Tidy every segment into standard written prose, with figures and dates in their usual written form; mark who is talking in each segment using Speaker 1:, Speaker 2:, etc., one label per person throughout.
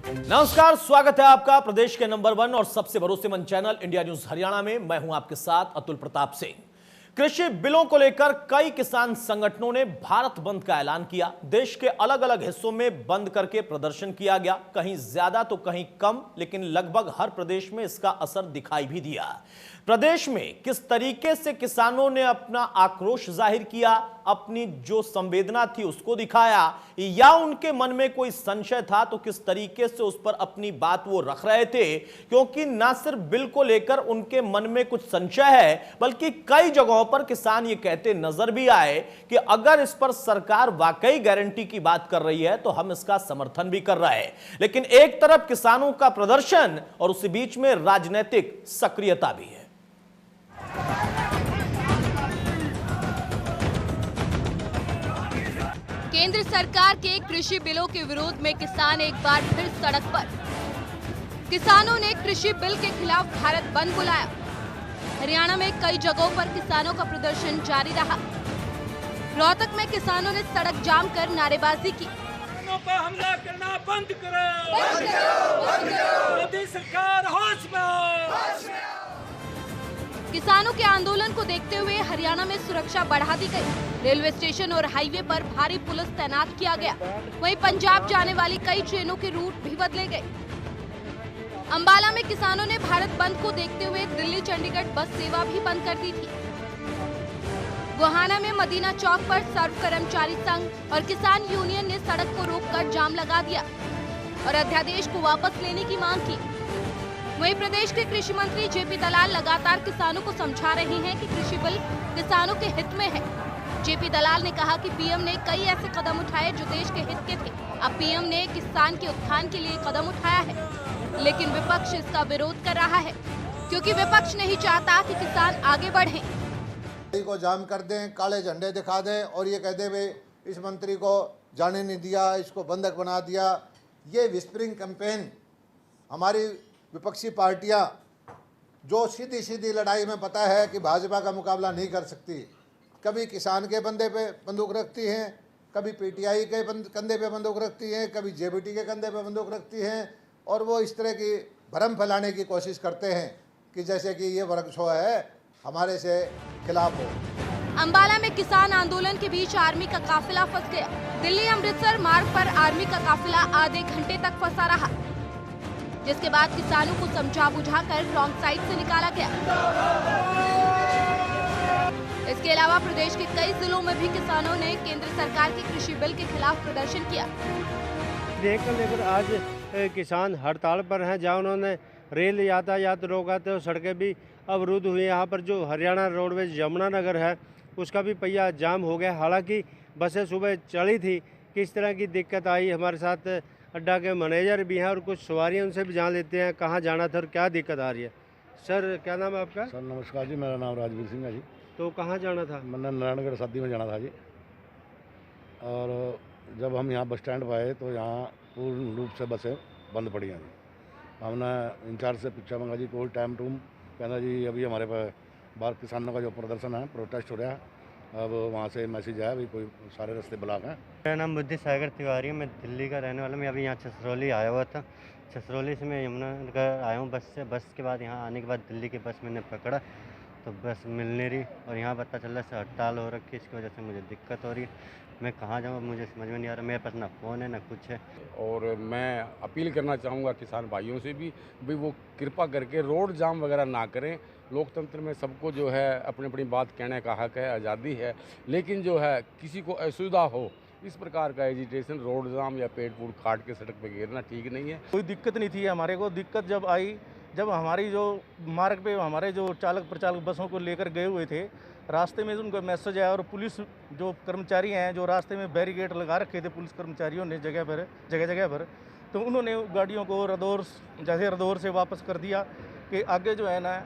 Speaker 1: नमस्कार, स्वागत है आपका प्रदेश के नंबर 1 और सबसे भरोसेमंद चैनल इंडिया न्यूज हरियाणा में। मैं हूं आपके साथ अतुल प्रताप सिंह। कृषि बिलों को लेकर कई किसान संगठनों ने भारत बंद का ऐलान किया। देश के अलग अलग हिस्सों में बंद करके प्रदर्शन किया गया, कहीं ज्यादा तो कहीं कम, लेकिन लगभग हर प्रदेश में इसका असर दिखाई भी दिया। प्रदेश में किस तरीके से किसानों ने अपना आक्रोश जाहिर किया, अपनी जो संवेदना थी उसको दिखाया, या उनके मन में कोई संशय था तो किस तरीके से उस पर अपनी बात वो रख रहे थे, क्योंकि ना सिर्फ बिल को लेकर उनके मन में कुछ संशय है, बल्कि कई जगहों पर किसान ये कहते नजर भी आए कि अगर इस पर सरकार वाकई गारंटी की बात कर रही है तो हम इसका समर्थन भी कर रहे हैं। लेकिन एक तरफ किसानों का प्रदर्शन और उसी बीच में राजनीतिक सक्रियता भी है।
Speaker 2: केंद्र सरकार के कृषि बिलों के विरोध में किसान एक बार फिर सड़क पर। किसानों ने कृषि बिल के खिलाफ भारत बंद बुलाया। हरियाणा में कई जगहों पर किसानों का प्रदर्शन जारी रहा। रोहतक में किसानों ने सड़क जाम कर नारेबाजी की।
Speaker 3: किसानों पर हमला करना बंद करो, मोदी सरकार होश में आओ।
Speaker 2: किसानों के आंदोलन को देखते हुए हरियाणा में सुरक्षा बढ़ा दी गई। रेलवे स्टेशन और हाईवे पर भारी पुलिस तैनात किया गया। वहीं पंजाब जाने वाली कई ट्रेनों के रूट भी बदले गए। अंबाला में किसानों ने भारत बंद को देखते हुए दिल्ली चंडीगढ़ बस सेवा भी बंद कर दी थी। गोहाना में मदीना चौक पर सर्व कर्मचारी संघ और किसान यूनियन ने सड़क को रोककर जाम लगा दिया और अध्यादेश को वापस लेने की मांग की। वहीं प्रदेश के कृषि मंत्री जेपी दलाल लगातार किसानों को समझा रहे हैं कि कृषि बिल किसानों के हित में है। जेपी दलाल ने कहा कि पीएम ने कई ऐसे कदम उठाए जो देश के हित के थे। अब पीएम ने किसान के उत्थान के लिए कदम उठाया है, लेकिन विपक्ष इसका विरोध कर रहा है, क्योंकि विपक्ष नहीं चाहता कि किसान आगे बढ़ें।
Speaker 4: को जाम कर दें, काले झंडे दिखा दें और ये कह दें भाई इस मंत्री को जाने नहीं दिया, इसको बंधक बना दिया। ये विस्परिंग कैंपेन हमारी विपक्षी पार्टियां जो सीधी सीधी लड़ाई में पता है कि भाजपा का मुकाबला नहीं कर सकती, कभी किसान के कंधे पे बंदूक रखती हैं, कभी पीटीआई के कंधे पे बंदूक रखती हैं, कभी जेबीटी के कंधे पे बंदूक रखती हैं, और वो इस तरह की भ्रम फैलाने की कोशिश करते हैं कि जैसे कि ये वर्ग शो है हमारे से खिलाफ हो।
Speaker 2: अंबाला में किसान आंदोलन के बीच आर्मी का काफिला फंस गया। दिल्ली अमृतसर मार्ग पर आर्मी का काफिला आधे घंटे तक फंसा रहा, जिसके बाद किसानों को समझा बुझाकर रॉन्ग साइड से निकाला गया। इसके अलावा प्रदेश के कई जिलों में भी किसानों ने केंद्र सरकार के कृषि बिल के खिलाफ प्रदर्शन किया।
Speaker 5: लेकर आज किसान हड़ताल पर हैं, जहाँ उन्होंने रेल यातायात रोका तो सड़कें भी अवरुद्ध हुई। यहाँ पर जो हरियाणा रोडवेज यमुनानगर है उसका भी पहिया जाम हो गया। हालांकि बसें सुबह चली थी। किस तरह की दिक्कत आई, हमारे साथ अड्डा के मैनेजर भी हैं और कुछ सवारियाँ उनसे भी जान लेते हैं कहाँ जाना था और क्या दिक्कत आ रही है। सर, क्या नाम है आपका?
Speaker 6: सर नमस्कार जी, मेरा नाम राजवीर सिंह है जी।
Speaker 5: तो कहाँ जाना था?
Speaker 6: मैंने नारायणगढ़ शादी में जाना था जी। और जब हम यहाँ बस स्टैंड पर आए तो यहाँ पूर्ण रूप से बसें बंद पड़ी हैं जी। हमने इंचार्ज से पूछा मंगा जी कोई टाइम टूम, कहना जी अभी हमारे पास बाहर किसानों का जो प्रदर्शन है, प्रोटेस्ट हो रहा है, अब वहाँ से मैसेज आया, अभी कोई सारे रास्ते ब्लॉक हैं।
Speaker 7: मेरा नाम बुद्धि सागर तिवारी है, मैं दिल्ली का रहने वाला। मैं अभी यहाँ छसरौली आया हुआ था। छसरौली से मैं यमुनानगर आया हूँ बस से। बस के बाद यहाँ आने के बाद दिल्ली की बस मैंने पकड़ा तो बस मिल नहीं रही और यहाँ पता चला से हड़ताल हो रखी है, इसकी वजह से मुझे दिक्कत हो रही है। मैं कहाँ जाऊँ मुझे समझ में नहीं आ रहा। मेरे पास ना फ़ोन है ना कुछ है।
Speaker 8: और मैं अपील करना चाहूँगा किसान भाइयों से भी भाई वो कृपा करके रोड जाम वगैरह ना करें। लोकतंत्र में सबको जो है अपनी अपनी बात कहने का हक है, आज़ादी है, लेकिन जो है किसी को असुविधा हो इस प्रकार का एजिटेशन, रोड जाम या पेड़ फूट काट के सड़क पे गिरना ठीक नहीं है।
Speaker 9: कोई दिक्कत नहीं थी हमारे को। दिक्कत जब आई जब हमारी जो मार्ग पे हमारे जो चालक प्रचालक बसों को लेकर गए हुए थे, रास्ते में उनको मैसेज आया और पुलिस जो कर्मचारी हैं जो रास्ते में बैरिकेड लगा रखे थे पुलिस कर्मचारियों ने जगह जगह पर, तो उन्होंने गाड़ियों को रदौर से वापस कर दिया कि आगे जो है ना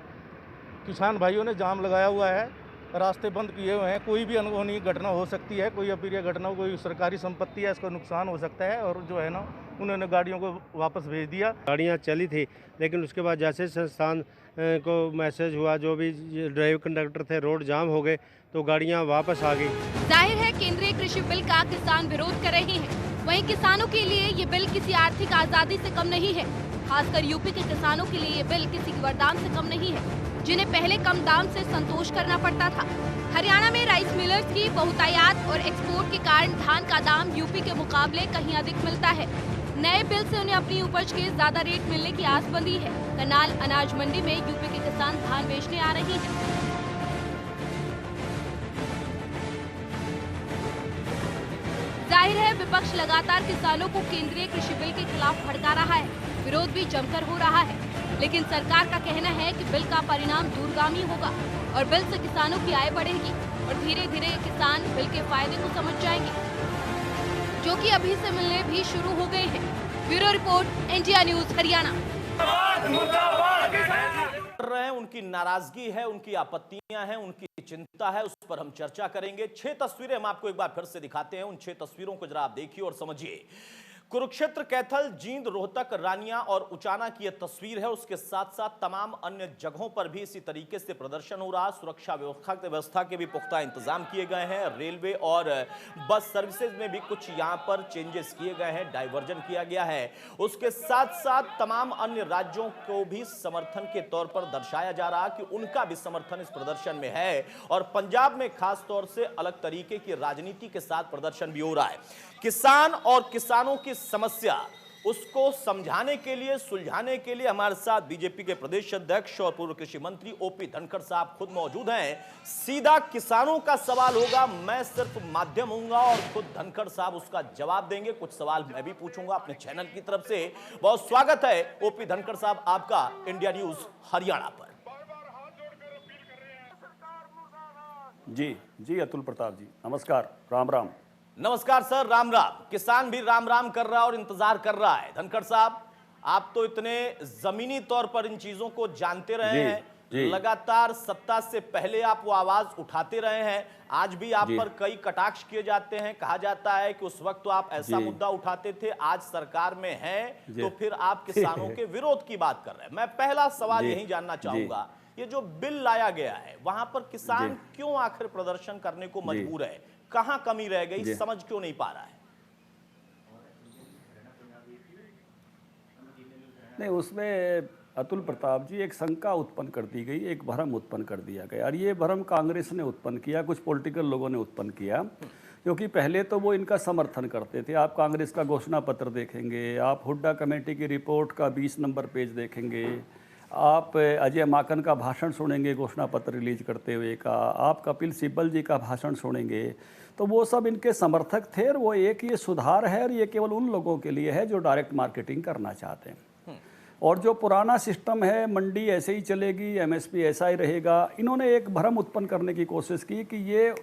Speaker 9: किसान भाइयों ने जाम लगाया हुआ है, रास्ते बंद किए हुए हैं, कोई भी अनहोनी घटना हो सकती है, कोई अप्रिय घटना, कोई सरकारी संपत्ति है, इसका नुकसान हो सकता है। और जो है ना उन्होंने गाड़ियों को वापस भेज दिया।
Speaker 5: गाड़ियाँ चली थी, लेकिन उसके बाद जैसे संस्थान को मैसेज हुआ, जो भी ड्राइवर कंडक्टर थे रोड जाम हो गए तो गाड़ियाँ वापस आ गई।
Speaker 2: जाहिर है केंद्रीय कृषि बिल का किसान विरोध कर रहे हैं। वहीं किसानों के लिए ये बिल किसी आर्थिक आजादी से कम नहीं है। खासकर यूपी के किसानों के लिए ये बिल किसी वरदान से कम नहीं है, जिन्हें पहले कम दाम से संतोष करना पड़ता था। हरियाणा में राइस मिलर्स की बहुतायात और एक्सपोर्ट के कारण धान का दाम यूपी के मुकाबले कहीं अधिक मिलता है। नए बिल से उन्हें अपनी उपज के ज्यादा रेट मिलने की आस बंधी है। करनाल अनाज मंडी में यूपी के किसान धान बेचने आ रहे हैं। जाहिर है विपक्ष लगातार किसानों को केंद्रीय कृषि बिल के खिलाफ भड़का रहा है। विरोध भी जमकर हो रहा है, लेकिन सरकार का कहना है कि बिल का परिणाम दूरगामी होगा और बिल से किसानों की आय बढ़ेगी और धीरे धीरे किसान बिल के फायदे को समझ जाएंगे, जो कि अभी से मिलने भी शुरू हो गए हैं। Bureau report, India news Haryana.
Speaker 1: रहे हैं, उनकी नाराजगी है, उनकी आपत्तियां हैं, उनकी चिंता है, उस पर हम चर्चा करेंगे। 6 तस्वीरें हम आपको एक बार फिर से दिखाते हैं। उन 6 तस्वीरों को जरा आप देखिए और समझिए। कुरुक्षेत्र, कैथल, जींद, रोहतक, रानिया और उचाना की यह तस्वीर है। उसके साथ साथ तमाम अन्य जगहों पर भी इसी तरीके से प्रदर्शन हो रहा। सुरक्षा व्यवस्था के भी पुख्ता इंतजाम किए गए हैं। रेलवे और बस सर्विसेज में भी कुछ यहां पर चेंजेस किए गए हैं, डाइवर्जन किया गया है। उसके साथ साथ तमाम अन्य राज्यों को भी समर्थन के तौर पर दर्शाया जा रहा कि उनका भी समर्थन इस प्रदर्शन में है। और पंजाब में खास तौर से अलग तरीके की राजनीति के साथ प्रदर्शन भी हो रहा है। किसान और किसानों की समस्या, उसको समझाने के लिए, सुलझाने के लिए हमारे साथ बीजेपी के प्रदेश अध्यक्ष और पूर्व कृषि मंत्री ओपी धनखड़ साहब खुद मौजूद हैं। सीधा किसानों का सवाल होगा, मैं सिर्फ माध्यम हूंगा और खुद धनखड़ साहब उसका जवाब देंगे। कुछ सवाल मैं भी पूछूंगा अपने चैनल की तरफ से। बहुत स्वागत है ओपी धनखड़ साहब आपका इंडिया न्यूज हरियाणा पर।
Speaker 10: जी अतुल प्रताप जी, नमस्कार, राम राम।
Speaker 1: नमस्कार सर, राम राम। किसान भी राम राम कर रहा है और इंतजार कर रहा है। धनखड़ साहब, आप तो इतने जमीनी तौर पर इन चीजों को जानते रहे हैं, लगातार सत्ता से पहले आप वो आवाज उठाते रहे हैं। आज भी आप पर कई कटाक्ष किए जाते हैं, कहा जाता है कि उस वक्त तो आप ऐसा मुद्दा उठाते थे, आज सरकार में हैं तो फिर आप किसानों के विरोध की बात कर रहे हैं। मैं पहला सवाल यही जानना चाहूंगा, ये जो बिल लाया गया है वहां पर किसान क्यों आखिर प्रदर्शन करने को मजबूर है? कहां कमी रह गई, समझ क्यों नहीं पा रहा है?
Speaker 10: नहीं, उसमें अतुल प्रताप जी एक शंका उत्पन्न कर दी गई, एक भ्रम उत्पन्न कर दिया गया। और ये भ्रम कांग्रेस ने उत्पन्न किया, कुछ पॉलिटिकल लोगों ने उत्पन्न किया, क्योंकि पहले तो वो इनका समर्थन करते थे। आप कांग्रेस का घोषणा पत्र देखेंगे, आप हुड्डा कमेटी की रिपोर्ट का 20 नंबर पेज देखेंगे, आप अजय माकन का भाषण सुनेंगे घोषणा पत्र रिलीज करते हुए का, आप कपिल सिब्बल जी का भाषण सुनेंगे, तो वो सब इनके समर्थक थे। और वो एक ये सुधार है और ये केवल उन लोगों के लिए है जो डायरेक्ट मार्केटिंग करना चाहते हैं। और जो पुराना सिस्टम है, मंडी ऐसे ही चलेगी, एमएसपी ऐसा ही रहेगा, इन्होंने एक भ्रम उत्पन्न करने की कोशिश की कि ये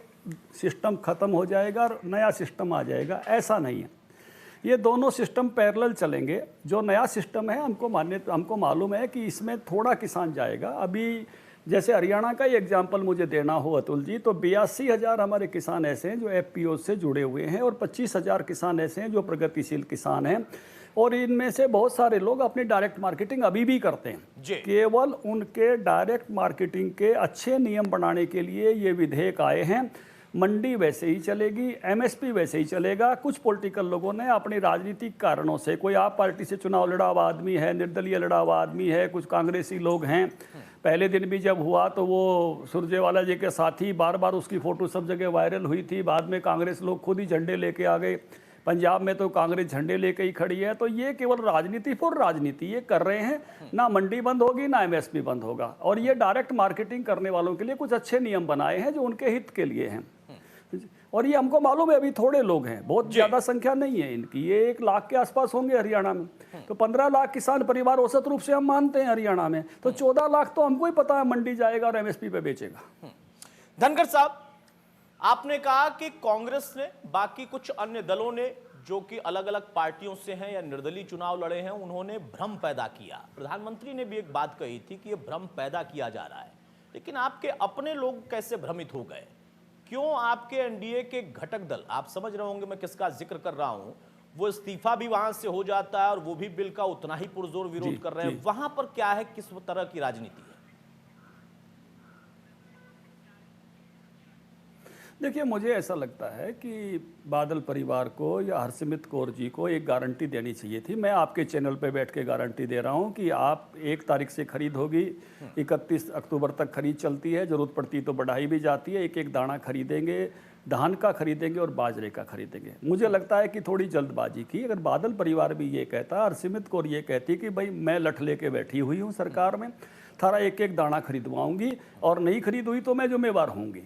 Speaker 10: सिस्टम ख़त्म हो जाएगा और नया सिस्टम आ जाएगा। ऐसा नहीं है, ये दोनों सिस्टम पैरेलल चलेंगे। जो नया सिस्टम है हमको मालूम है कि इसमें थोड़ा किसान जाएगा। अभी जैसे हरियाणा का ही एग्जाम्पल मुझे देना हो अतुल जी, तो 82,000 हमारे किसान ऐसे हैं जो एफपीओ से जुड़े हुए हैं और 25,000 किसान ऐसे हैं जो प्रगतिशील किसान हैं। और इनमें से बहुत सारे लोग अपनी डायरेक्ट मार्केटिंग अभी भी करते हैं। केवल उनके डायरेक्ट मार्केटिंग के अच्छे नियम बनाने के लिए ये विधेयक आए हैं। मंडी वैसे ही चलेगी, एमएसपी वैसे ही चलेगा। कुछ पॉलिटिकल लोगों ने अपनी राजनीतिक कारणों से, कोई आप पार्टी से चुनाव लड़ा हुआ आदमी है, निर्दलीय लड़ा हुआ आदमी है, कुछ कांग्रेसी लोग हैं। पहले दिन भी जब हुआ तो वो सुरजेवाला जी के साथी, बार बार उसकी फ़ोटो सब जगह वायरल हुई थी। बाद में कांग्रेस लोग खुद ही झंडे लेके आ गए। पंजाब में तो कांग्रेस झंडे लेके ही खड़ी है। तो ये केवल राजनीति फॉर राजनीति ये कर रहे हैं। ना मंडी बंद होगी, ना एमएसपी बंद होगा। और ये डायरेक्ट मार्केटिंग करने वालों के लिए कुछ अच्छे नियम बनाए हैं जो उनके हित के लिए हैं। और ये हमको मालूम है अभी थोड़े लोग हैं, बहुत ज़्यादा संख्या नहीं है इनकी, ये 1 लाख के आसपास होंगे हरियाणा में। तो 15 लाख किसान परिवार औसत रूप से हम मानते हैं हरियाणा में, तो 14 लाख तो हमको ही पता है मंडी जाएगा और एमएसपी पे बेचेगा।
Speaker 1: धनखड़ साहब, आपने कहा कि कांग्रेस ने, बाकी कुछ अन्य दलों ने जो कि अलग अलग पार्टियों से हैं या निर्दलीय चुनाव लड़े हैं, उन्होंने भ्रम पैदा किया। प्रधानमंत्री ने भी एक बात कही थी कि यह भ्रम पैदा किया जा रहा है, लेकिन आपके अपने लोग कैसे भ्रमित हो गए? क्यों आपके एनडीए के घटक दल, आप समझ रहे होंगे मैं किसका जिक्र कर रहा हूं, वो इस्तीफा भी वहां से हो जाता है और वो भी बिल का उतना ही पुरजोर विरोध कर रहे हैं। वहां पर क्या है, किस तरह की राजनीति है?
Speaker 10: देखिए, मुझे ऐसा लगता है कि बादल परिवार को या हरसिमरत कौर जी को एक गारंटी देनी चाहिए थी। मैं आपके चैनल पे बैठ के गारंटी दे रहा हूं कि आप 1 तारीख से खरीद होगी, 31 अक्टूबर तक खरीद चलती है, ज़रूरत पड़ती तो बढ़ाई भी जाती है। एक एक दाना खरीदेंगे, धान का खरीदेंगे और बाजरे का खरीदेंगे। मुझे लगता है कि थोड़ी जल्दबाजी की। अगर बादल परिवार भी ये कहता, हरसिमरत कौर ये कहती कि भाई मैं लठ लेके बैठी हुई हूँ सरकार में, थारा एक एक दाना खरीदवाऊंगी और नहीं खरीद हुई तो मैं जिम्मेवार होंगी,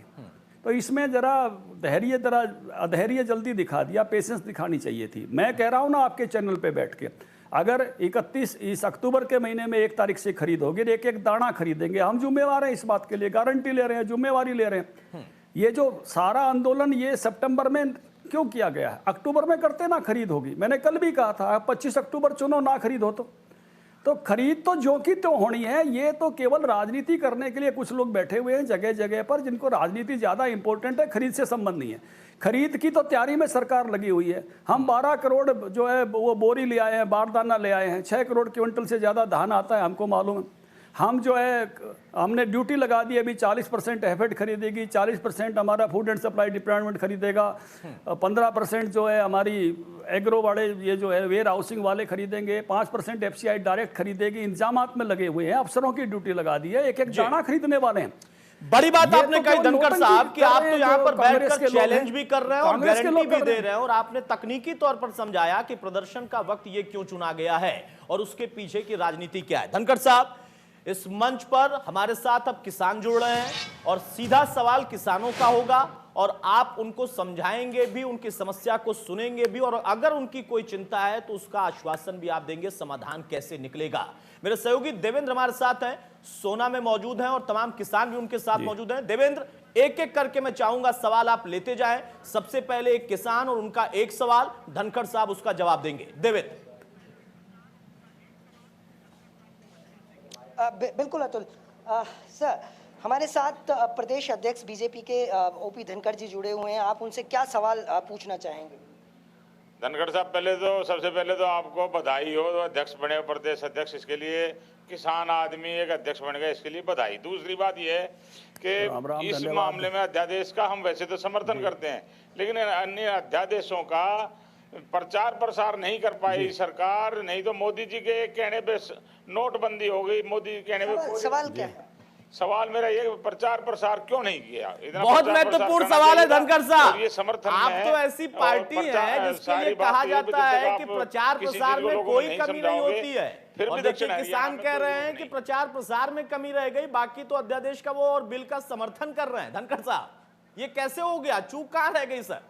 Speaker 10: तो इसमें जरा अधैर्य जल्दी दिखा दिया, पेशेंस दिखानी चाहिए थी। मैं कह रहा हूँ ना आपके चैनल पे बैठ के, अगर 31 इस अक्टूबर के महीने में 1 तारीख से खरीद होगी, एक एक दाना खरीदेंगे, हम जिम्मेवार हैं इस बात के लिए, गारंटी ले रहे हैं, जिम्मेवारी ले रहे हैं। ये जो सारा आंदोलन ये सितंबर में क्यों किया गया है? अक्टूबर में करते ना खरीद होगी। मैंने कल भी कहा था 25 अक्टूबर चुनो ना खरीद हो तो खरीद तो जो की त्यों होनी है। ये तो केवल राजनीति करने के लिए कुछ लोग बैठे हुए हैं जगह जगह पर, जिनको राजनीति ज़्यादा इंपॉर्टेंट है, खरीद से संबंध नहीं है। खरीद की तो तैयारी में सरकार लगी हुई है। हम 12 करोड़ जो है वो बोरी ले आए हैं, बारदाना ले आए हैं, 6 करोड़ क्विंटल से ज़्यादा धान आता है, हमको मालूम है। हम जो है हमने ड्यूटी लगा दी, अभी 40% एफेड खरीदेगी, 40% हमारा फूड एंड सप्लाई डिपार्टमेंट खरीदेगा, 15% जो है हमारी एग्रो वाले ये जो है वेयर हाउसिंग वाले खरीदेंगे, 5% एफसीआई डायरेक्ट खरीदेगी। इंतजामात में लगे हुए हैं, अफसरों की ड्यूटी लगा दी है, एक एक दाना खरीदने वाले हैं।
Speaker 1: बड़ी बात आपने कही धनखड़ साहब कि आप तो यहाँ पर बैठकर चैलेंज भी कर रहे हैं और गारंटी भी दे रहे हैं, और आपने तकनीकी तौर पर समझाया कि प्रदर्शन का वक्त ये क्यों चुना गया है और उसके पीछे की राजनीति क्या है। धनखड़ साहब, इस मंच पर हमारे साथ अब किसान जुड़ रहे हैं और सीधा सवाल किसानों का होगा और आप उनको समझाएंगे भी, उनकी समस्या को सुनेंगे भी, और अगर उनकी कोई चिंता है तो उसका आश्वासन भी आप देंगे, समाधान कैसे निकलेगा। मेरे सहयोगी देवेंद्र हमारे साथ हैं, सोना में मौजूद हैं और तमाम किसान भी उनके साथ मौजूद हैं। देवेंद्र, एक एक करके मैं चाहूंगा सवाल आप लेते जाएं। सबसे पहले एक किसान और उनका एक सवाल, धनखड़ साहब उसका जवाब देंगे। देवेंद्र।
Speaker 11: बिल्कुल अतुल। सर, हमारे साथ प्रदेश अध्यक्ष बीजेपी के ओपी धनखड़ जी जुड़े हुए हैं, आप उनसे क्या सवाल पूछना चाहेंगे?
Speaker 12: धनखड़ साहब, सबसे पहले तो आपको बधाई हो, अध्यक्ष बने हो, प्रदेश अध्यक्ष, इसके लिए किसान आदमी एक अध्यक्ष बन गए, इसके लिए बधाई। दूसरी बात यह है कि इस मामले में अध्यादेश का हम वैसे तो समर्थन करते हैं, लेकिन अन्य अध्यादेशों का प्रचार प्रसार नहीं कर पाई सरकार। नहीं तो मोदी जी के कहने पे नोटबंदी हो गई, मोदी कहने पे।
Speaker 11: सवाल क्या है?
Speaker 12: सवाल मेरा ये, प्रचार प्रसार क्यों नहीं किया?
Speaker 1: बहुत महत्वपूर्ण सवाल है धनखड़ साहब।
Speaker 12: ये समर्थन
Speaker 1: आप तो ऐसी पार्टी है जिसके लिए कहा जाता है कि प्रचार प्रसार में कोई कमी नहीं होती है,
Speaker 12: फिर
Speaker 1: और
Speaker 12: भी
Speaker 1: देखिए किसान कह रहे हैं कि प्रचार प्रसार में कमी रह गई, बाकी तो अध्यादेश का वो और बिल का समर्थन कर रहे हैं। धनखड़ साहब, ये कैसे हो गया? चूक कहां रह गई सर?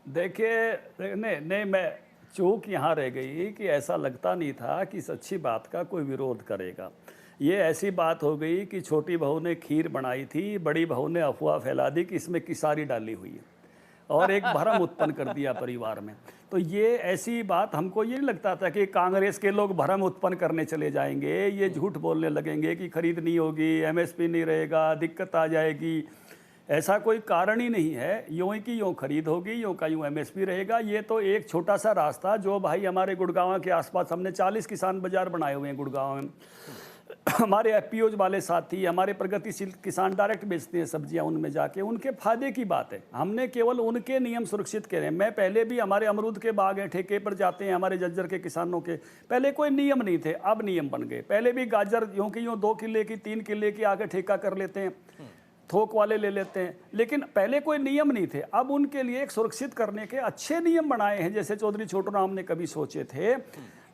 Speaker 10: देखिए, नहीं मैं चूक यहाँ रह गई कि ऐसा लगता नहीं था कि इस अच्छी बात का कोई विरोध करेगा। ये ऐसी बात हो गई कि छोटी बहू ने खीर बनाई थी, बड़ी बहू ने अफवाह फैला दी कि इसमें किसारी डाली हुई है और एक भरम उत्पन्न कर दिया परिवार में। तो ये ऐसी बात, हमको ये नहीं लगता था कि कांग्रेस के लोग भरम उत्पन्न करने चले जाएंगे, ये झूठ बोलने लगेंगे कि खरीद नहीं होगी, एमएसपी नहीं रहेगा, दिक्कत आ जाएगी। ऐसा कोई कारण ही नहीं है। यूँ की यूँ खरीद होगी, यूँ का यूँ एमएसपी रहेगा। ये तो एक छोटा सा रास्ता जो भाई हमारे गुड़गांव के आसपास हमने 40 किसान बाजार बनाए हुए हैं गुड़गांव में। हमारे एफपीओज वाले साथी, हमारे प्रगतिशील किसान डायरेक्ट बेचते हैं सब्जियां, उनमें जाके उनके फायदे की बात है। हमने केवल उनके नियम सुरक्षित करे हैं। मैं पहले भी, हमारे अमरूद के बाग हैं, ठेके पर जाते हैं हमारे जज्जर के किसानों के, पहले कोई नियम नहीं थे, अब नियम बन गए। पहले भी गाजर यूँ की यूँ 2 किले की 3 किले की आके ठेका कर लेते हैं, थोक वाले ले लेते हैं, लेकिन पहले कोई नियम नहीं थे। अब उनके लिए एक सुरक्षित करने के अच्छे नियम बनाए हैं, जैसे चौधरी छोटू राम ने कभी सोचे थे।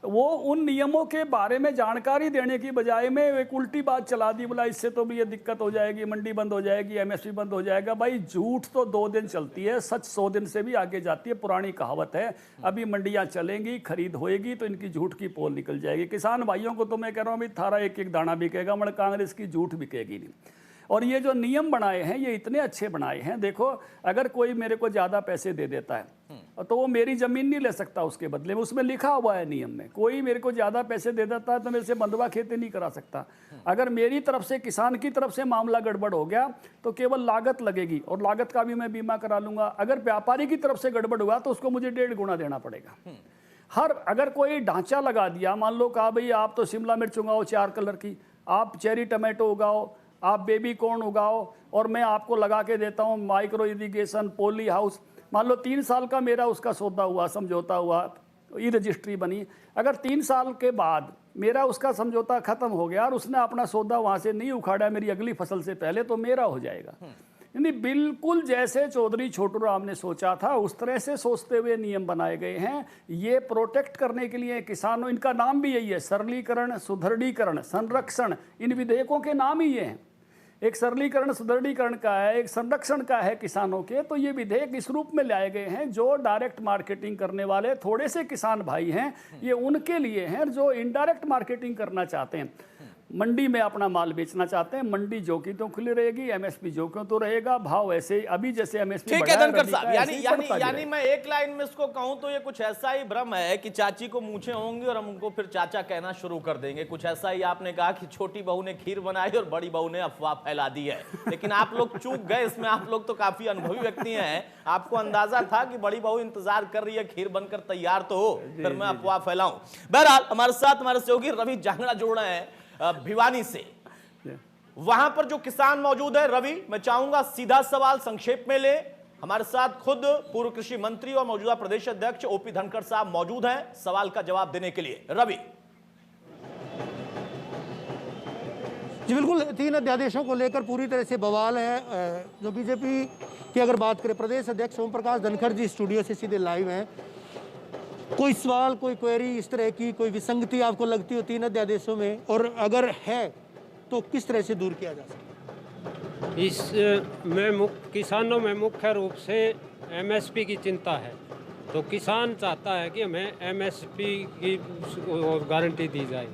Speaker 10: वो उन नियमों के बारे में जानकारी देने की बजाय में एक उल्टी बात चला दी, बोला इससे तो भी ये दिक्कत हो जाएगी, मंडी बंद हो जाएगी, एमएसपी बंद हो जाएगा। भाई झूठ तो 2 दिन चलती है, सच 100 दिन से भी आगे जाती है, पुरानी कहावत है। अभी मंडियां चलेंगी, खरीद होएगी तो इनकी झूठ की पोल निकल जाएगी। किसान भाइयों को तो मैं कह रहा हूँ, भाई थारा एक एक दाना बिकेगा, मगर कांग्रेस की झूठ बिकेगी नहीं। और ये जो नियम बनाए हैं ये इतने अच्छे बनाए हैं। देखो, अगर कोई मेरे को ज़्यादा पैसे दे देता है तो वो मेरी ज़मीन नहीं ले सकता उसके बदले में, उसमें लिखा हुआ है नियम में। कोई मेरे को ज़्यादा पैसे दे देता है तो मेरे से बंधवा खेती नहीं करा सकता। अगर मेरी तरफ से, किसान की तरफ से मामला गड़बड़ हो गया तो केवल लागत लगेगी और लागत का भी मैं बीमा करा लूँगा। अगर व्यापारी की तरफ से गड़बड़ हुआ तो उसको मुझे 1.5 गुना देना पड़ेगा। अगर कोई ढांचा लगा दिया, मान लो कहा भाई आप तो शिमला मिर्च उगाओ 4 कलर की, आप चेरी टमाटो उगाओ, आप बेबी कॉर्न उगाओ और मैं आपको लगा के देता हूँ माइक्रो इरिगेशन, पॉली हाउस। मान लो 3 साल का मेरा उसका सौदा हुआ, समझौता हुआ, ई रजिस्ट्री बनी। अगर 3 साल के बाद मेरा उसका समझौता खत्म हो गया और उसने अपना सौदा वहाँ से नहीं उखाड़ा मेरी अगली फसल से पहले, तो मेरा हो जाएगा। यानी बिल्कुल जैसे चौधरी छोटू राम ने सोचा था उस तरह से सोचते हुए नियम बनाए गए हैं। ये प्रोटेक्ट करने के लिए किसानों, इनका नाम भी यही है, सरलीकरण, सुदृढ़ीकरण, संरक्षण, इन विधेयकों के नाम ही ये हैं। एक सरलीकरण सुदृढ़ीकरण का है, एक संरक्षण का है किसानों के। तो ये विधेयक इस रूप में लाए गए हैं जो डायरेक्ट मार्केटिंग करने वाले थोड़े से किसान भाई हैं, ये उनके लिए हैं। जो इनडायरेक्ट मार्केटिंग करना चाहते हैं, मंडी में अपना माल बेचना चाहते हैं, मंडी जो की तो खुली रहेगी, एमएसपी जो क्यों तो रहेगा, भाव ऐसे अभी जैसे एमएसपी।
Speaker 1: ठीक है धनखड़ साहब, यानी मैं एक लाइन में इसको कहूं तो ये कुछ ऐसा ही भ्रम है कि चाची को मूछें होंगी और हम उनको फिर चाचा कहना शुरू कर देंगे। कुछ ऐसा ही आपने कहा कि छोटी बहू ने खीर बनाई और बड़ी बहू ने अफवाह फैला दी है, लेकिन आप लोग चूक गए इसमें। आप लोग तो काफी अनुभवी व्यक्ति हैं, आपको अंदाजा था कि बड़ी बहू इंतजार कर रही है खीर बनकर तैयार तो हो, फिर मैं अफवाह फैलाऊं। बहरहाल हमारे साथ हमारे सहयोगी रवि जांगड़ा जुड़ रहे हैं भिवानी से। वहां पर जो किसान मौजूद है, रवि मैं चाहूंगा सीधा सवाल संक्षेप में ले। हमारे साथ खुद पूर्व कृषि मंत्री और मौजूदा प्रदेश अध्यक्ष ओपी धनखड़ साहब मौजूद हैं सवाल का जवाब देने के लिए। रवि
Speaker 13: जी बिल्कुल, 3 अध्यादेशों को लेकर पूरी तरह से बवाल है। जो बीजेपी की अगर बात करें, प्रदेश अध्यक्ष ओम प्रकाश धनखड़ जी स्टूडियो से सीधे लाइव हैं। कोई सवाल, कोई क्वेरी इस तरह की, कोई विसंगति आपको लगती हो 3 अध्यादेशों में, और अगर है तो किस तरह से दूर किया जा सकता है?
Speaker 14: इसमें किसानों में मुख्य रूप से एमएसपी की चिंता है। तो किसान चाहता है कि हमें एमएसपी की गारंटी दी जाए।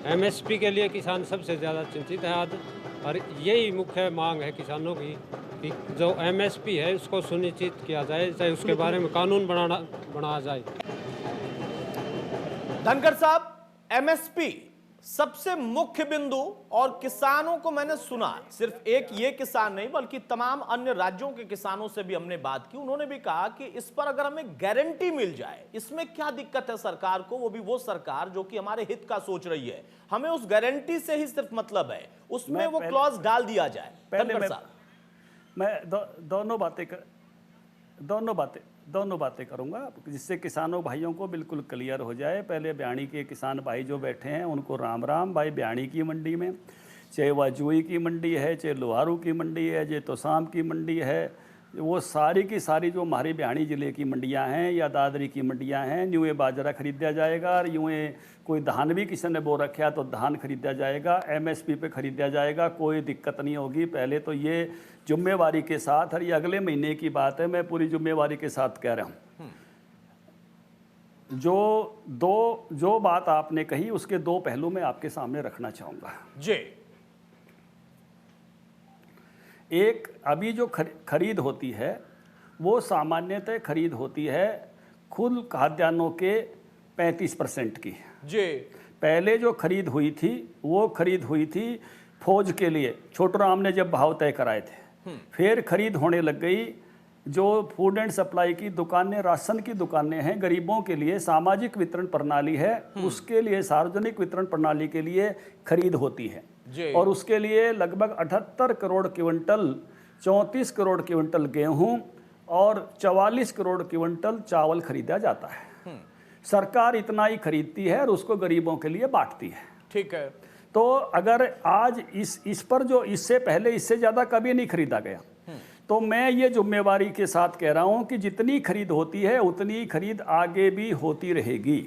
Speaker 14: एमएसपी के लिए किसान सबसे ज़्यादा चिंतित है आज, और यही मुख्य मांग है किसानों की कि जो एमएसपी है उसको सुनिश्चित किया जाए, चाहे उसके बारे में कानून बनाया जाए।
Speaker 1: धनखड़ साहब, एमएसपी सबसे मुख्य बिंदु, और किसानों को मैंने सुना, सिर्फ एक ये किसान नहीं बल्कि तमाम अन्य राज्यों के किसानों से भी हमने बात की, उन्होंने भी कहा कि इस पर अगर हमें गारंटी मिल जाए, इसमें क्या दिक्कत है सरकार को, वो भी वो सरकार जो कि हमारे हित का सोच रही है, हमें उस गारंटी से ही सिर्फ मतलब है, उसमें वो क्लॉज डाल दिया जाए।
Speaker 10: मैं दोनों बातें करूंगा जिससे किसानों भाइयों को बिल्कुल क्लियर हो जाए। पहले ब्याणी के किसान भाई जो बैठे हैं उनको राम राम। भाई ब्याणी की मंडी में, चाहे वह जुई की मंडी है, चाहे लोहारू की मंडी है, चाहे तोसाम की मंडी है, वो सारी की सारी जो हमारी ब्याणी ज़िले की मंडियां हैं या दादरी की मंडियां हैं, यूँ ये बाजरा खरीदा जाएगा और यूँ कोई धान भी किसी ने बो रखा तो धान खरीदा जाएगा, एमएसपी पे खरीदा जाएगा, कोई दिक्कत नहीं होगी। पहले तो ये जिम्मेवारी के साथ, और ये अगले महीने की बात है, मैं पूरी जिम्मेवारी के साथ कह रहा हूँ। जो बात आपने कही उसके 2 पहलू मैं आपके सामने रखना चाहूँगा
Speaker 1: जी।
Speaker 10: एक, अभी जो खरीद होती है वो सामान्यतः खरीद होती है खुद खाद्यान्नों के 35% की
Speaker 1: जी।
Speaker 10: पहले जो खरीद हुई थी वो खरीद हुई थी फौज के लिए, छोटू राम ने जब भाव तय कराए थे। फिर खरीद होने लग गई जो फूड एंड सप्लाई की दुकानें, राशन की दुकानें हैं, गरीबों के लिए सामाजिक वितरण प्रणाली है, उसके लिए सार्वजनिक वितरण प्रणाली के लिए खरीद होती है। और उसके लिए लगभग 78 करोड़ क्विंटल, 34 करोड़ क्विंटल गेहूं और 44 करोड़ क्विंटल चावल खरीदा जाता है। सरकार इतना ही खरीदती है और उसको गरीबों के लिए बांटती है।
Speaker 1: ठीक है।
Speaker 10: तो अगर आज इस पर जो इससे पहले इससे ज़्यादा कभी नहीं खरीदा गया, तो मैं ये जिम्मेवारी के साथ कह रहा हूं कि जितनी खरीद होती है उतनी खरीद आगे भी होती रहेगी।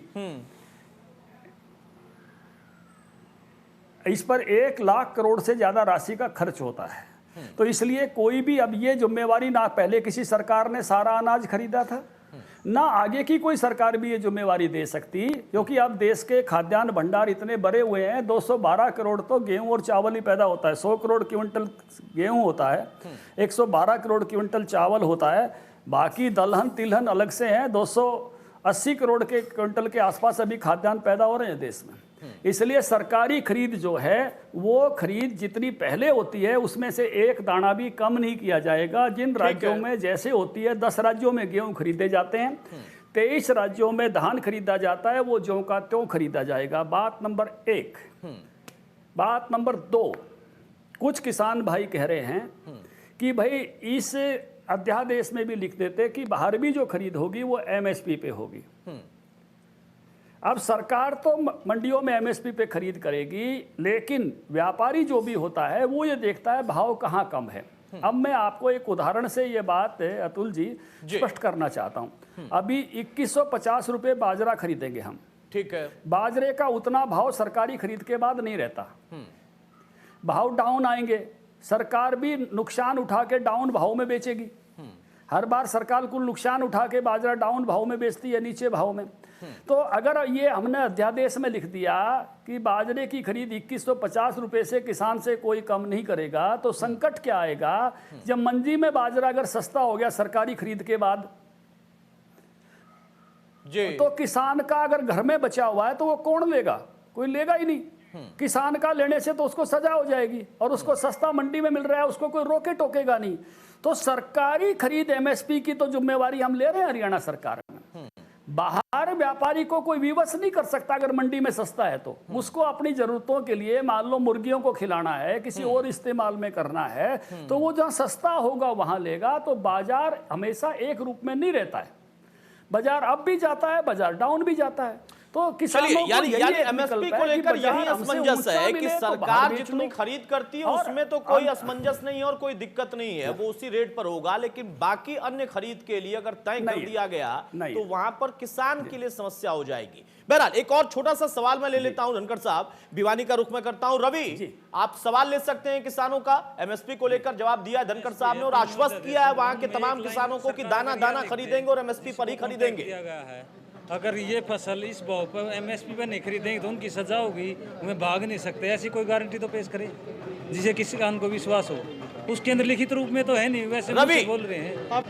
Speaker 10: इस पर 1 लाख करोड़ से ज़्यादा राशि का खर्च होता है। तो इसलिए कोई भी अब ये जिम्मेवारी, ना पहले किसी सरकार ने सारा अनाज खरीदा था, ना आगे की कोई सरकार भी ये जिम्मेवारी दे सकती, क्योंकि अब देश के खाद्यान्न भंडार इतने बड़े हुए हैं। 212 करोड़ तो गेहूं और चावल ही पैदा होता है। 100 करोड़ क्विंटल गेहूं होता है, 112 करोड़ क्विंटल चावल होता है, बाकी दलहन तिलहन अलग से हैं। 280 करोड़ के क्विंटल के आसपास अभी खाद्यान्न पैदा हो रहे हैं देश में। इसलिए सरकारी खरीद जो है वो खरीद जितनी पहले होती है उसमें से 1 दाना भी कम नहीं किया जाएगा। जिन राज्यों में जैसे होती है, 10 राज्यों में गेहूं खरीदे जाते हैं, 23 राज्यों में धान खरीदा जाता है, वो ज्यों का त्यों खरीदा जाएगा। बात नंबर 1। बात नंबर 2, कुछ किसान भाई कह रहे हैं कि भाई इस अध्यादेश में भी लिख देते कि बाहर भी जो खरीद होगी वो एमएसपी पे होगी। अब सरकार तो मंडियों में एमएसपी पे खरीद करेगी, लेकिन व्यापारी जो भी होता है वो ये देखता है भाव कहाँ कम है। अब मैं आपको एक उदाहरण से ये बात अतुल जी स्पष्ट करना चाहता हूँ। अभी 2150 रुपये बाजरा खरीदेंगे हम, ठीक है। बाजरे का उतना भाव सरकारी खरीद के बाद नहीं रहता, भाव डाउन आएंगे, सरकार भी नुकसान उठा के डाउन भाव में बेचेगी। हर बार सरकार कुल नुकसान उठा के बाजरा डाउन भाव में बेचती है, नीचे भाव में। तो अगर ये हमने अध्यादेश में लिख दिया कि बाजरे की खरीद 2150 रुपये से किसान से कोई कम नहीं करेगा, तो संकट क्या आएगा जब मंडी में बाजरा अगर सस्ता हो गया सरकारी खरीद के बाद जी, तो किसान का अगर घर में बचा हुआ है तो वो कौन लेगा? कोई लेगा ही नहीं। किसान का लेने से तो उसको सजा हो जाएगी, और उसको सस्ता मंडी में मिल रहा है, उसको कोई रोके टोकेगा नहीं। तो सरकारी खरीद एमएसपी की तो जिम्मेवारी हम ले रहे हैं हरियाणा सरकार में। बाहर व्यापारी को कोई विवश नहीं कर सकता अगर मंडी में सस्ता है तो। उसको अपनी जरूरतों के लिए, मान लो मुर्गियों को खिलाना है, किसी और इस्तेमाल में करना है, तो वो जहां सस्ता होगा वहां लेगा। तो बाजार हमेशा एक रूप में नहीं रहता है, बाजार अप भी जाता है, बाजार डाउन भी जाता है। तो किसानों
Speaker 1: यानी एमएसपी को लेकर यही असमंजस है कि सरकार जितनी खरीद करती है उसमें तो कोई असमंजस नहीं है और कोई दिक्कत नहीं है, वो उसी रेट पर होगा। लेकिन बाकी अन्य खरीद के लिए अगर तय कर दिया गया तो वहां पर किसान के लिए समस्या हो जाएगी। बहरहाल एक और छोटा सा सवाल मैं ले लेता हूं धनखड़ साहब, भिवानी का रुख मैं करता हूं। रवि, आप सवाल ले सकते हैं किसानों का। एमएसपी को लेकर जवाब दिया है धनखड़ साहब ने और आश्वस्त किया है वहां के तमाम किसानों को कि दाना दाना खरीदेंगे और एमएसपी पर ही खरीदेंगे।
Speaker 3: अगर ये फसल इस भाव पर एमएसपी पर नहीं खरीदेंगे तो उनकी सजा होगी, उन्हें भाग नहीं सकते। ऐसी कोई गारंटी तो पेश करें जिसे किसी किसान को विश्वास हो। उसके अंदर लिखित रूप में तो है नहीं, वैसे बोल रहे हैं।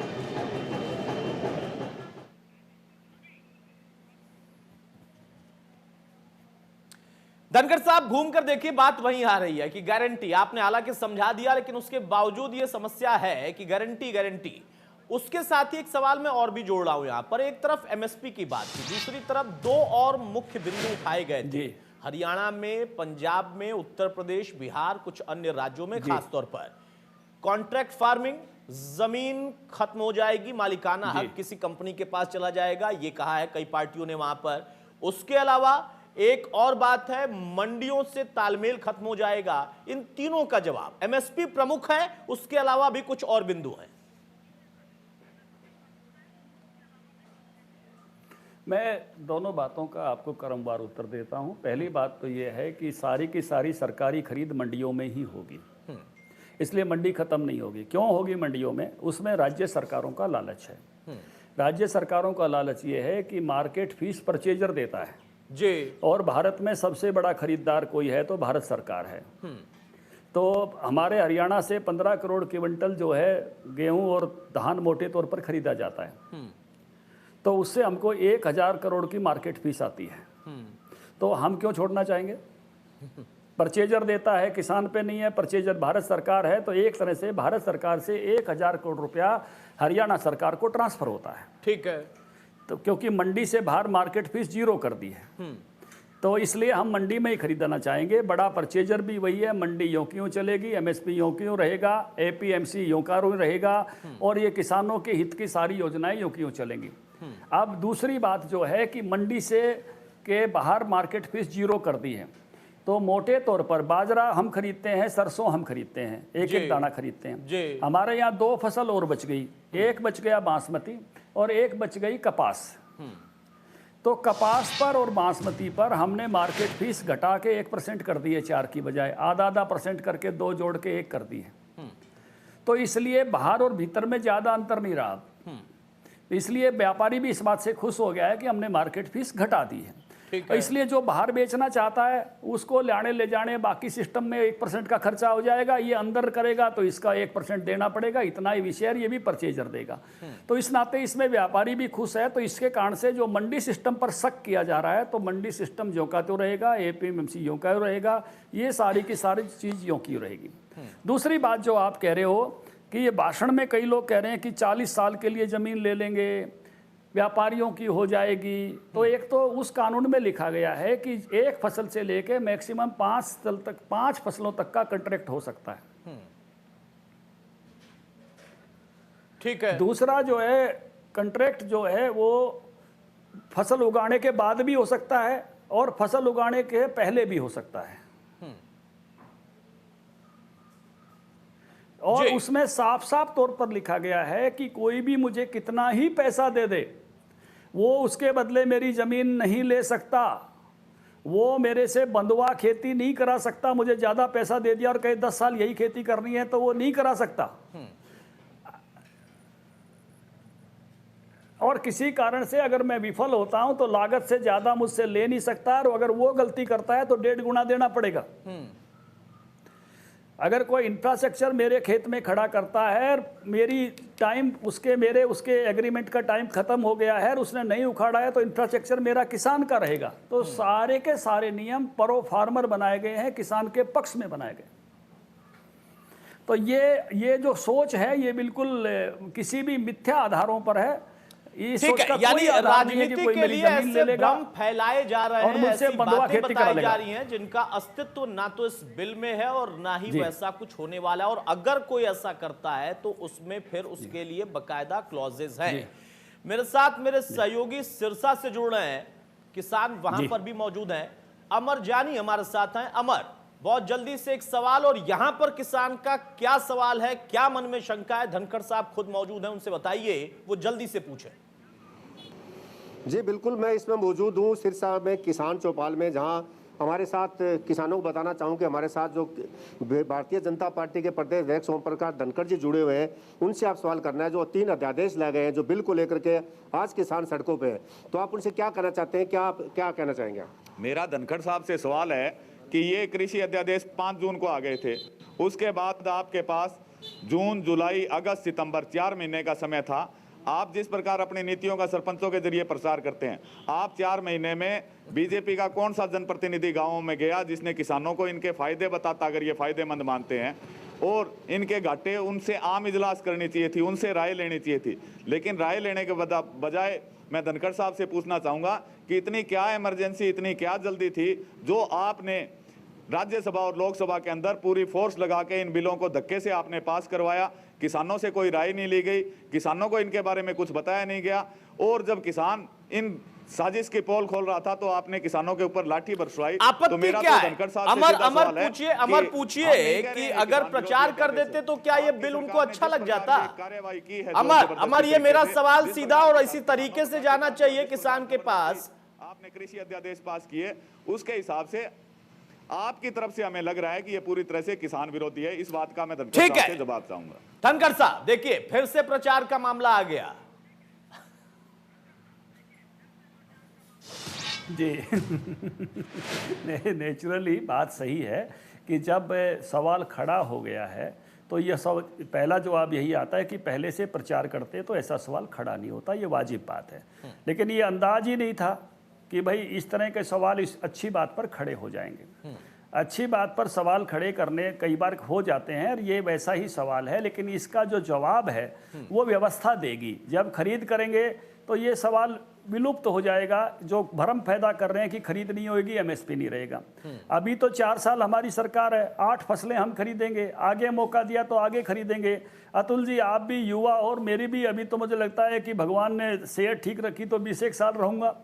Speaker 1: धनखड़ साहब घूमकर देखिए, बात वहीं आ रही है कि गारंटी आपने हालांकि समझा दिया, लेकिन उसके बावजूद ये समस्या है कि गारंटी। उसके साथ ही एक सवाल मैं और भी जोड़ रहा हूं यहां पर। एक तरफ एमएसपी की बात थी, दूसरी तरफ दो और मुख्य बिंदु उठाए गए थे हरियाणा में, पंजाब में, उत्तर प्रदेश, बिहार, कुछ अन्य राज्यों में खासतौर पर। कॉन्ट्रैक्ट फार्मिंग, जमीन खत्म हो जाएगी, मालिकाना हक किसी कंपनी के पास चला जाएगा, ये कहा है कई पार्टियों ने वहां पर। उसके अलावा एक और बात है, मंडियों से तालमेल खत्म हो जाएगा। इन तीनों का जवाब एमएसपी प्रमुख है, उसके अलावा भी कुछ और बिंदु हैं।
Speaker 10: मैं दोनों बातों का आपको क्रमवार उत्तर देता हूं। पहली बात तो यह है कि सारी की सारी सरकारी खरीद मंडियों में ही होगी, इसलिए मंडी खत्म नहीं होगी। क्यों होगी मंडियों में? उसमें राज्य सरकारों का लालच है। राज्य सरकारों का लालच ये है कि मार्केट फीस परचेजर देता है जी, और भारत में सबसे बड़ा खरीदार कोई है तो भारत सरकार है। तो हमारे हरियाणा से 15 करोड़ क्विंटल जो है गेहूं और धान मोटे तौर पर खरीदा जाता है, तो उससे हमको 1000 करोड़ की मार्केट फीस आती है। तो हम क्यों छोड़ना चाहेंगे? परचेजर देता है, किसान पे नहीं है, परचेजर भारत सरकार है। तो एक तरह से भारत सरकार से 1000 करोड़ रुपया हरियाणा सरकार को ट्रांसफर होता है, ठीक है। तो क्योंकि मंडी से बाहर मार्केट फीस 0 कर दी है, तो इसलिए हम मंडी में ही खरीदना चाहेंगे। बड़ा परचेजर भी वही है, मंडी यों की यों चलेगी, एमएसपी यों की यों रहेगा, एपीएमसी यों का रहेगा, और ये किसानों के हित की सारी योजनाएं यों की यों चलेंगी। अब दूसरी बात जो है कि मंडी से के बाहर मार्केट फीस 0 कर दी है, तो मोटे तौर पर बाजरा हम खरीदते हैं, सरसों हम खरीदते हैं, एक दाना खरीदते हैं। हमारे यहाँ 2 फसल और बच गई, एक बच गया बासमती और एक बच गई कपास। तो कपास पर और बासमती पर हमने मार्केट फीस घटा के 1% कर दी है, 4 की बजाय आधा % करके 2 जोड़ के 1 कर दी है। तो इसलिए बाहर और भीतर में ज़्यादा अंतर नहीं रहा। इसलिए व्यापारी भी इस बात से खुश हो गया है कि हमने मार्केट फीस घटा दी है। इसलिए जो बाहर बेचना चाहता है उसको लाने ले जाने बाकी सिस्टम में 1% का खर्चा हो जाएगा, ये अंदर करेगा तो इसका 1% देना पड़ेगा, इतना ही शेयर ये भी परचेजर देगा। तो इस नाते इसमें व्यापारी भी खुश है। तो इसके कारण से जो मंडी सिस्टम पर शक किया जा रहा है, तो मंडी सिस्टम जो का तो रहेगा, एपीएमसी यो का रहेगा, ये सारी की सारी चीज़ यो की रहेगी। दूसरी बात जो आप कह रहे हो कि ये भाषण में कई लोग कह रहे हैं कि 40 साल के लिए ज़मीन ले लेंगे, व्यापारियों की हो जाएगी। तो एक तो उस कानून में लिखा गया है कि एक फसल से लेके मैक्सिमम 5 फसलों तक का कॉन्ट्रैक्ट हो सकता है।
Speaker 1: ठीक है।
Speaker 10: दूसरा जो है कॉन्ट्रैक्ट जो है वो फसल उगाने के बाद भी हो सकता है और फसल उगाने के पहले भी हो सकता है। और उसमें साफ साफ तौर पर लिखा गया है कि कोई भी मुझे कितना ही पैसा दे दे, वो उसके बदले मेरी जमीन नहीं ले सकता, वो मेरे से बंधुआ खेती नहीं करा सकता। मुझे ज्यादा पैसा दे दिया और कहे 10 साल यही खेती करनी है तो वो नहीं करा सकता। और किसी कारण से अगर मैं विफल होता हूं तो लागत से ज्यादा मुझसे ले नहीं सकता, और अगर वो गलती करता है तो 1.5 गुना देना पड़ेगा। अगर कोई इंफ्रास्ट्रक्चर मेरे खेत में खड़ा करता है, मेरी टाइम उसके एग्रीमेंट का टाइम खत्म हो गया है और उसने नहीं उखाड़ा है, तो इंफ्रास्ट्रक्चर मेरा किसान का रहेगा। तो सारे के सारे नियम प्रो फार्मर बनाए गए हैं, किसान के पक्ष में बनाए गए। तो ये जो सोच है ये बिल्कुल किसी भी मिथ्या आधारों पर है।
Speaker 1: ठीक है, यानी राजनीति के लिए ऐसे भ्रम फैलाए जा रहे हैं, ऐसी बातें बताई जा रही हैं जिनका अस्तित्व ना तो इस बिल में है और ना ही वैसा कुछ होने वाला है। और अगर कोई ऐसा करता है तो उसमें फिर उसके लिए बकायदा क्लॉजेस हैं। मेरे साथ मेरे सहयोगी सिरसा से जुड़ रहे हैं, किसान वहां पर भी मौजूद हैं। अमर जानी हमारे साथ हैं। अमर, बहुत जल्दी से एक सवाल, और यहां पर किसान का क्या सवाल है, क्या मन में शंका है? धनखड़ साहब खुद मौजूद हैं, उनसे बताइए, वो जल्दी से पूछें।
Speaker 15: जी बिल्कुल, मैं इसमें मौजूद हूँ सिरसा में किसान चौपाल में, जहाँ हमारे साथ किसानों को बताना चाहूँ कि हमारे साथ जो भारतीय जनता पार्टी के प्रदेश अध्यक्ष ओम प्रकाश धनखड़ जी जुड़े हुए हैं, उनसे आप सवाल करना है। जो 3 अध्यादेश लाए गए हैं जो बिल को लेकर के आज किसान सड़कों पे है, तो आप उनसे क्या कहना चाहते हैं, क्या कहना चाहेंगे आप?
Speaker 16: मेरा धनखड़ साहब से सवाल है कि ये कृषि अध्यादेश 5 जून को आ गए थे, उसके बाद आपके पास जून, जुलाई, अगस्त, सितंबर 4 महीने का समय था। आप जिस प्रकार अपनी नीतियों का सरपंचों के जरिए प्रसार करते हैं, आप 4 महीने में बीजेपी का कौन सा जनप्रतिनिधि गांवों में गया जिसने किसानों को इनके फायदे बताता, अगर ये फायदेमंद मानते हैं, और इनके घाटे, उनसे आम इजलास करनी चाहिए थी, उनसे राय लेनी चाहिए थी। लेकिन राय लेने के बजाय मैं धनखड़ साहब से पूछना चाहूँगा कि इतनी क्या इमरजेंसी, इतनी क्या जल्दी थी जो आपने राज्यसभा और लोकसभा के अंदर पूरी फोर्स लगा के इन बिलों को धक्के से आपने पास करवाया? किसानों से कोई राय नहीं ली गई, किसानों को इनके बारे में कुछ बताया नहीं गया, और जब किसान इन साजिश की पोल खोल रहा था तो आपने किसानों के ऊपर लाठी बरसवाई। तो मेरा
Speaker 1: क्या
Speaker 16: तो धनखड़ साहब से
Speaker 1: अमर पूछिए कि अगर प्रचार कर देते तो क्या ये बिल उनको अच्छा लग जाता?
Speaker 16: कार्रवाई की है
Speaker 1: अमर, ये मेरा सवाल सीधा और इसी तरीके से जाना चाहिए किसान के पास।
Speaker 16: आपने कृषि अध्यादेश पास किए, उसके हिसाब से आपकी तरफ से हमें लग रहा है कि ये पूरी तरह से किसान विरोधी है। इस बात का मैं धनखड़ साहब से जवाब चाहूंगा।
Speaker 1: धनखड़ साहब, देखिए फिर से प्रचार का मामला आ गया।
Speaker 10: जी नेचुरली बात सही है कि जब सवाल खड़ा हो गया है तो यह सब पहला जवाब यही आता है कि पहले से प्रचार करते तो ऐसा सवाल खड़ा नहीं होता, ये वाजिब बात है। लेकिन ये अंदाज ही नहीं था कि भाई इस तरह के सवाल इस अच्छी बात पर खड़े हो जाएंगे। अच्छी बात पर सवाल खड़े करने कई बार हो जाते हैं और ये वैसा ही सवाल है, लेकिन इसका जो जवाब है वो व्यवस्था देगी। जब खरीद करेंगे तो ये सवाल विलुप्त हो जाएगा। जो भ्रम पैदा कर रहे हैं कि खरीद नहीं होगी, एमएसपी नहीं रहेगा। अभी तो 4 साल हमारी सरकार है, 8 फसलें हम खरीदेंगे, आगे मौका दिया तो आगे खरीदेंगे। अतुल जी, आप भी युवा और मेरी भी, अभी तो मुझे लगता है कि भगवान ने सेहत ठीक रखी तो 20 साल रहूँगा,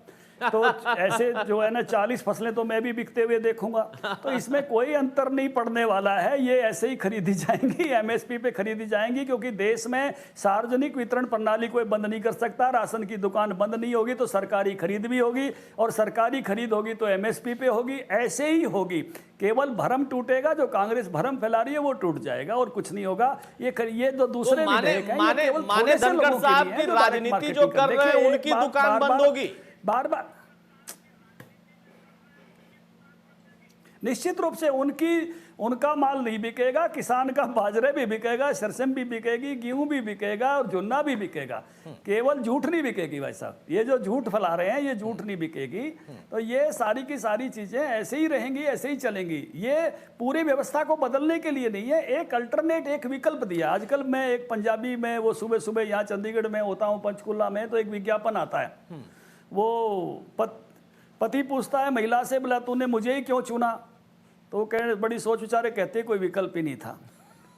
Speaker 10: तो ऐसे जो है ना 40 फसलें तो मैं भी बिकते हुए देखूंगा। तो इसमें कोई अंतर नहीं पड़ने वाला है, ये ऐसे ही खरीदी जाएंगी, एमएसपी पे खरीदी जाएंगी, क्योंकि देश में सार्वजनिक वितरण प्रणाली कोई बंद नहीं कर सकता। राशन की दुकान बंद नहीं होगी तो सरकारी खरीद भी होगी, और सरकारी खरीद होगी तो एमएसपी पे होगी, ऐसे ही होगी। केवल भ्रम टूटेगा, जो कांग्रेस भ्रम फैला रही है वो टूट जाएगा और कुछ नहीं होगा। ये तो दूसरे
Speaker 1: माने धनखड़ साहब की राजनीति जो कर रहे हैं उनकी दुकान बंद होगी।
Speaker 10: बार बार निश्चित रूप से उनका माल नहीं बिकेगा, किसान का बाजरे भी बिकेगा, सरसों भी बिकेगी, गेहूं भी बिकेगा और जुन्ना भी बिकेगा। केवल झूठ नहीं बिकेगी भाई साहब, ये जो झूठ फैला रहे हैं ये झूठ नहीं बिकेगी। तो ये सारी की सारी चीजें ऐसे ही रहेंगी, ऐसे ही चलेंगी। ये पूरी व्यवस्था को बदलने के लिए नहीं है, एक अल्टरनेट, एक विकल्प दिया। आजकल मैं एक पंजाबी में वो सुबह सुबह यहाँ चंडीगढ़ में होता हूँ, पंचकुला में, तो एक विज्ञापन आता है। वो पति पूछता है महिला से, बोला तूने मुझे ही क्यों चुना? तो वो कह बड़ी सोच विचारे कहते कोई विकल्प ही नहीं था।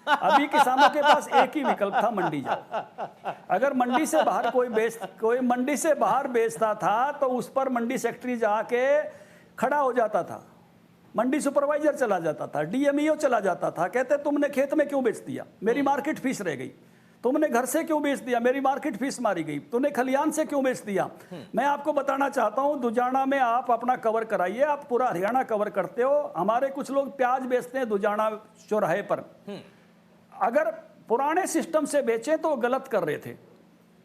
Speaker 10: अभी किसानों के पास एक ही विकल्प था, मंडी जाओ। अगर मंडी से बाहर कोई मंडी से बाहर बेचता था तो उस पर मंडी सेक्रेटरी जाके खड़ा हो जाता था, मंडी सुपरवाइजर चला जाता था, डीएमईओ चला जाता था, कहते तुमने खेत में क्यों बेच दिया, मेरी मार्केट फीस रह गई। तुमने घर से क्यों बेच दिया, मेरी मार्केट फीस मारी गई। तूने खलियान से क्यों बेच दिया। मैं आपको बताना चाहता हूं, दुजाना में आप अपना कवर कराइए, आप पूरा हरियाणा कवर करते हो। हमारे कुछ लोग प्याज बेचते हैं दुजाना चौराहे पर। अगर पुराने सिस्टम से बेचें तो गलत कर रहे थे,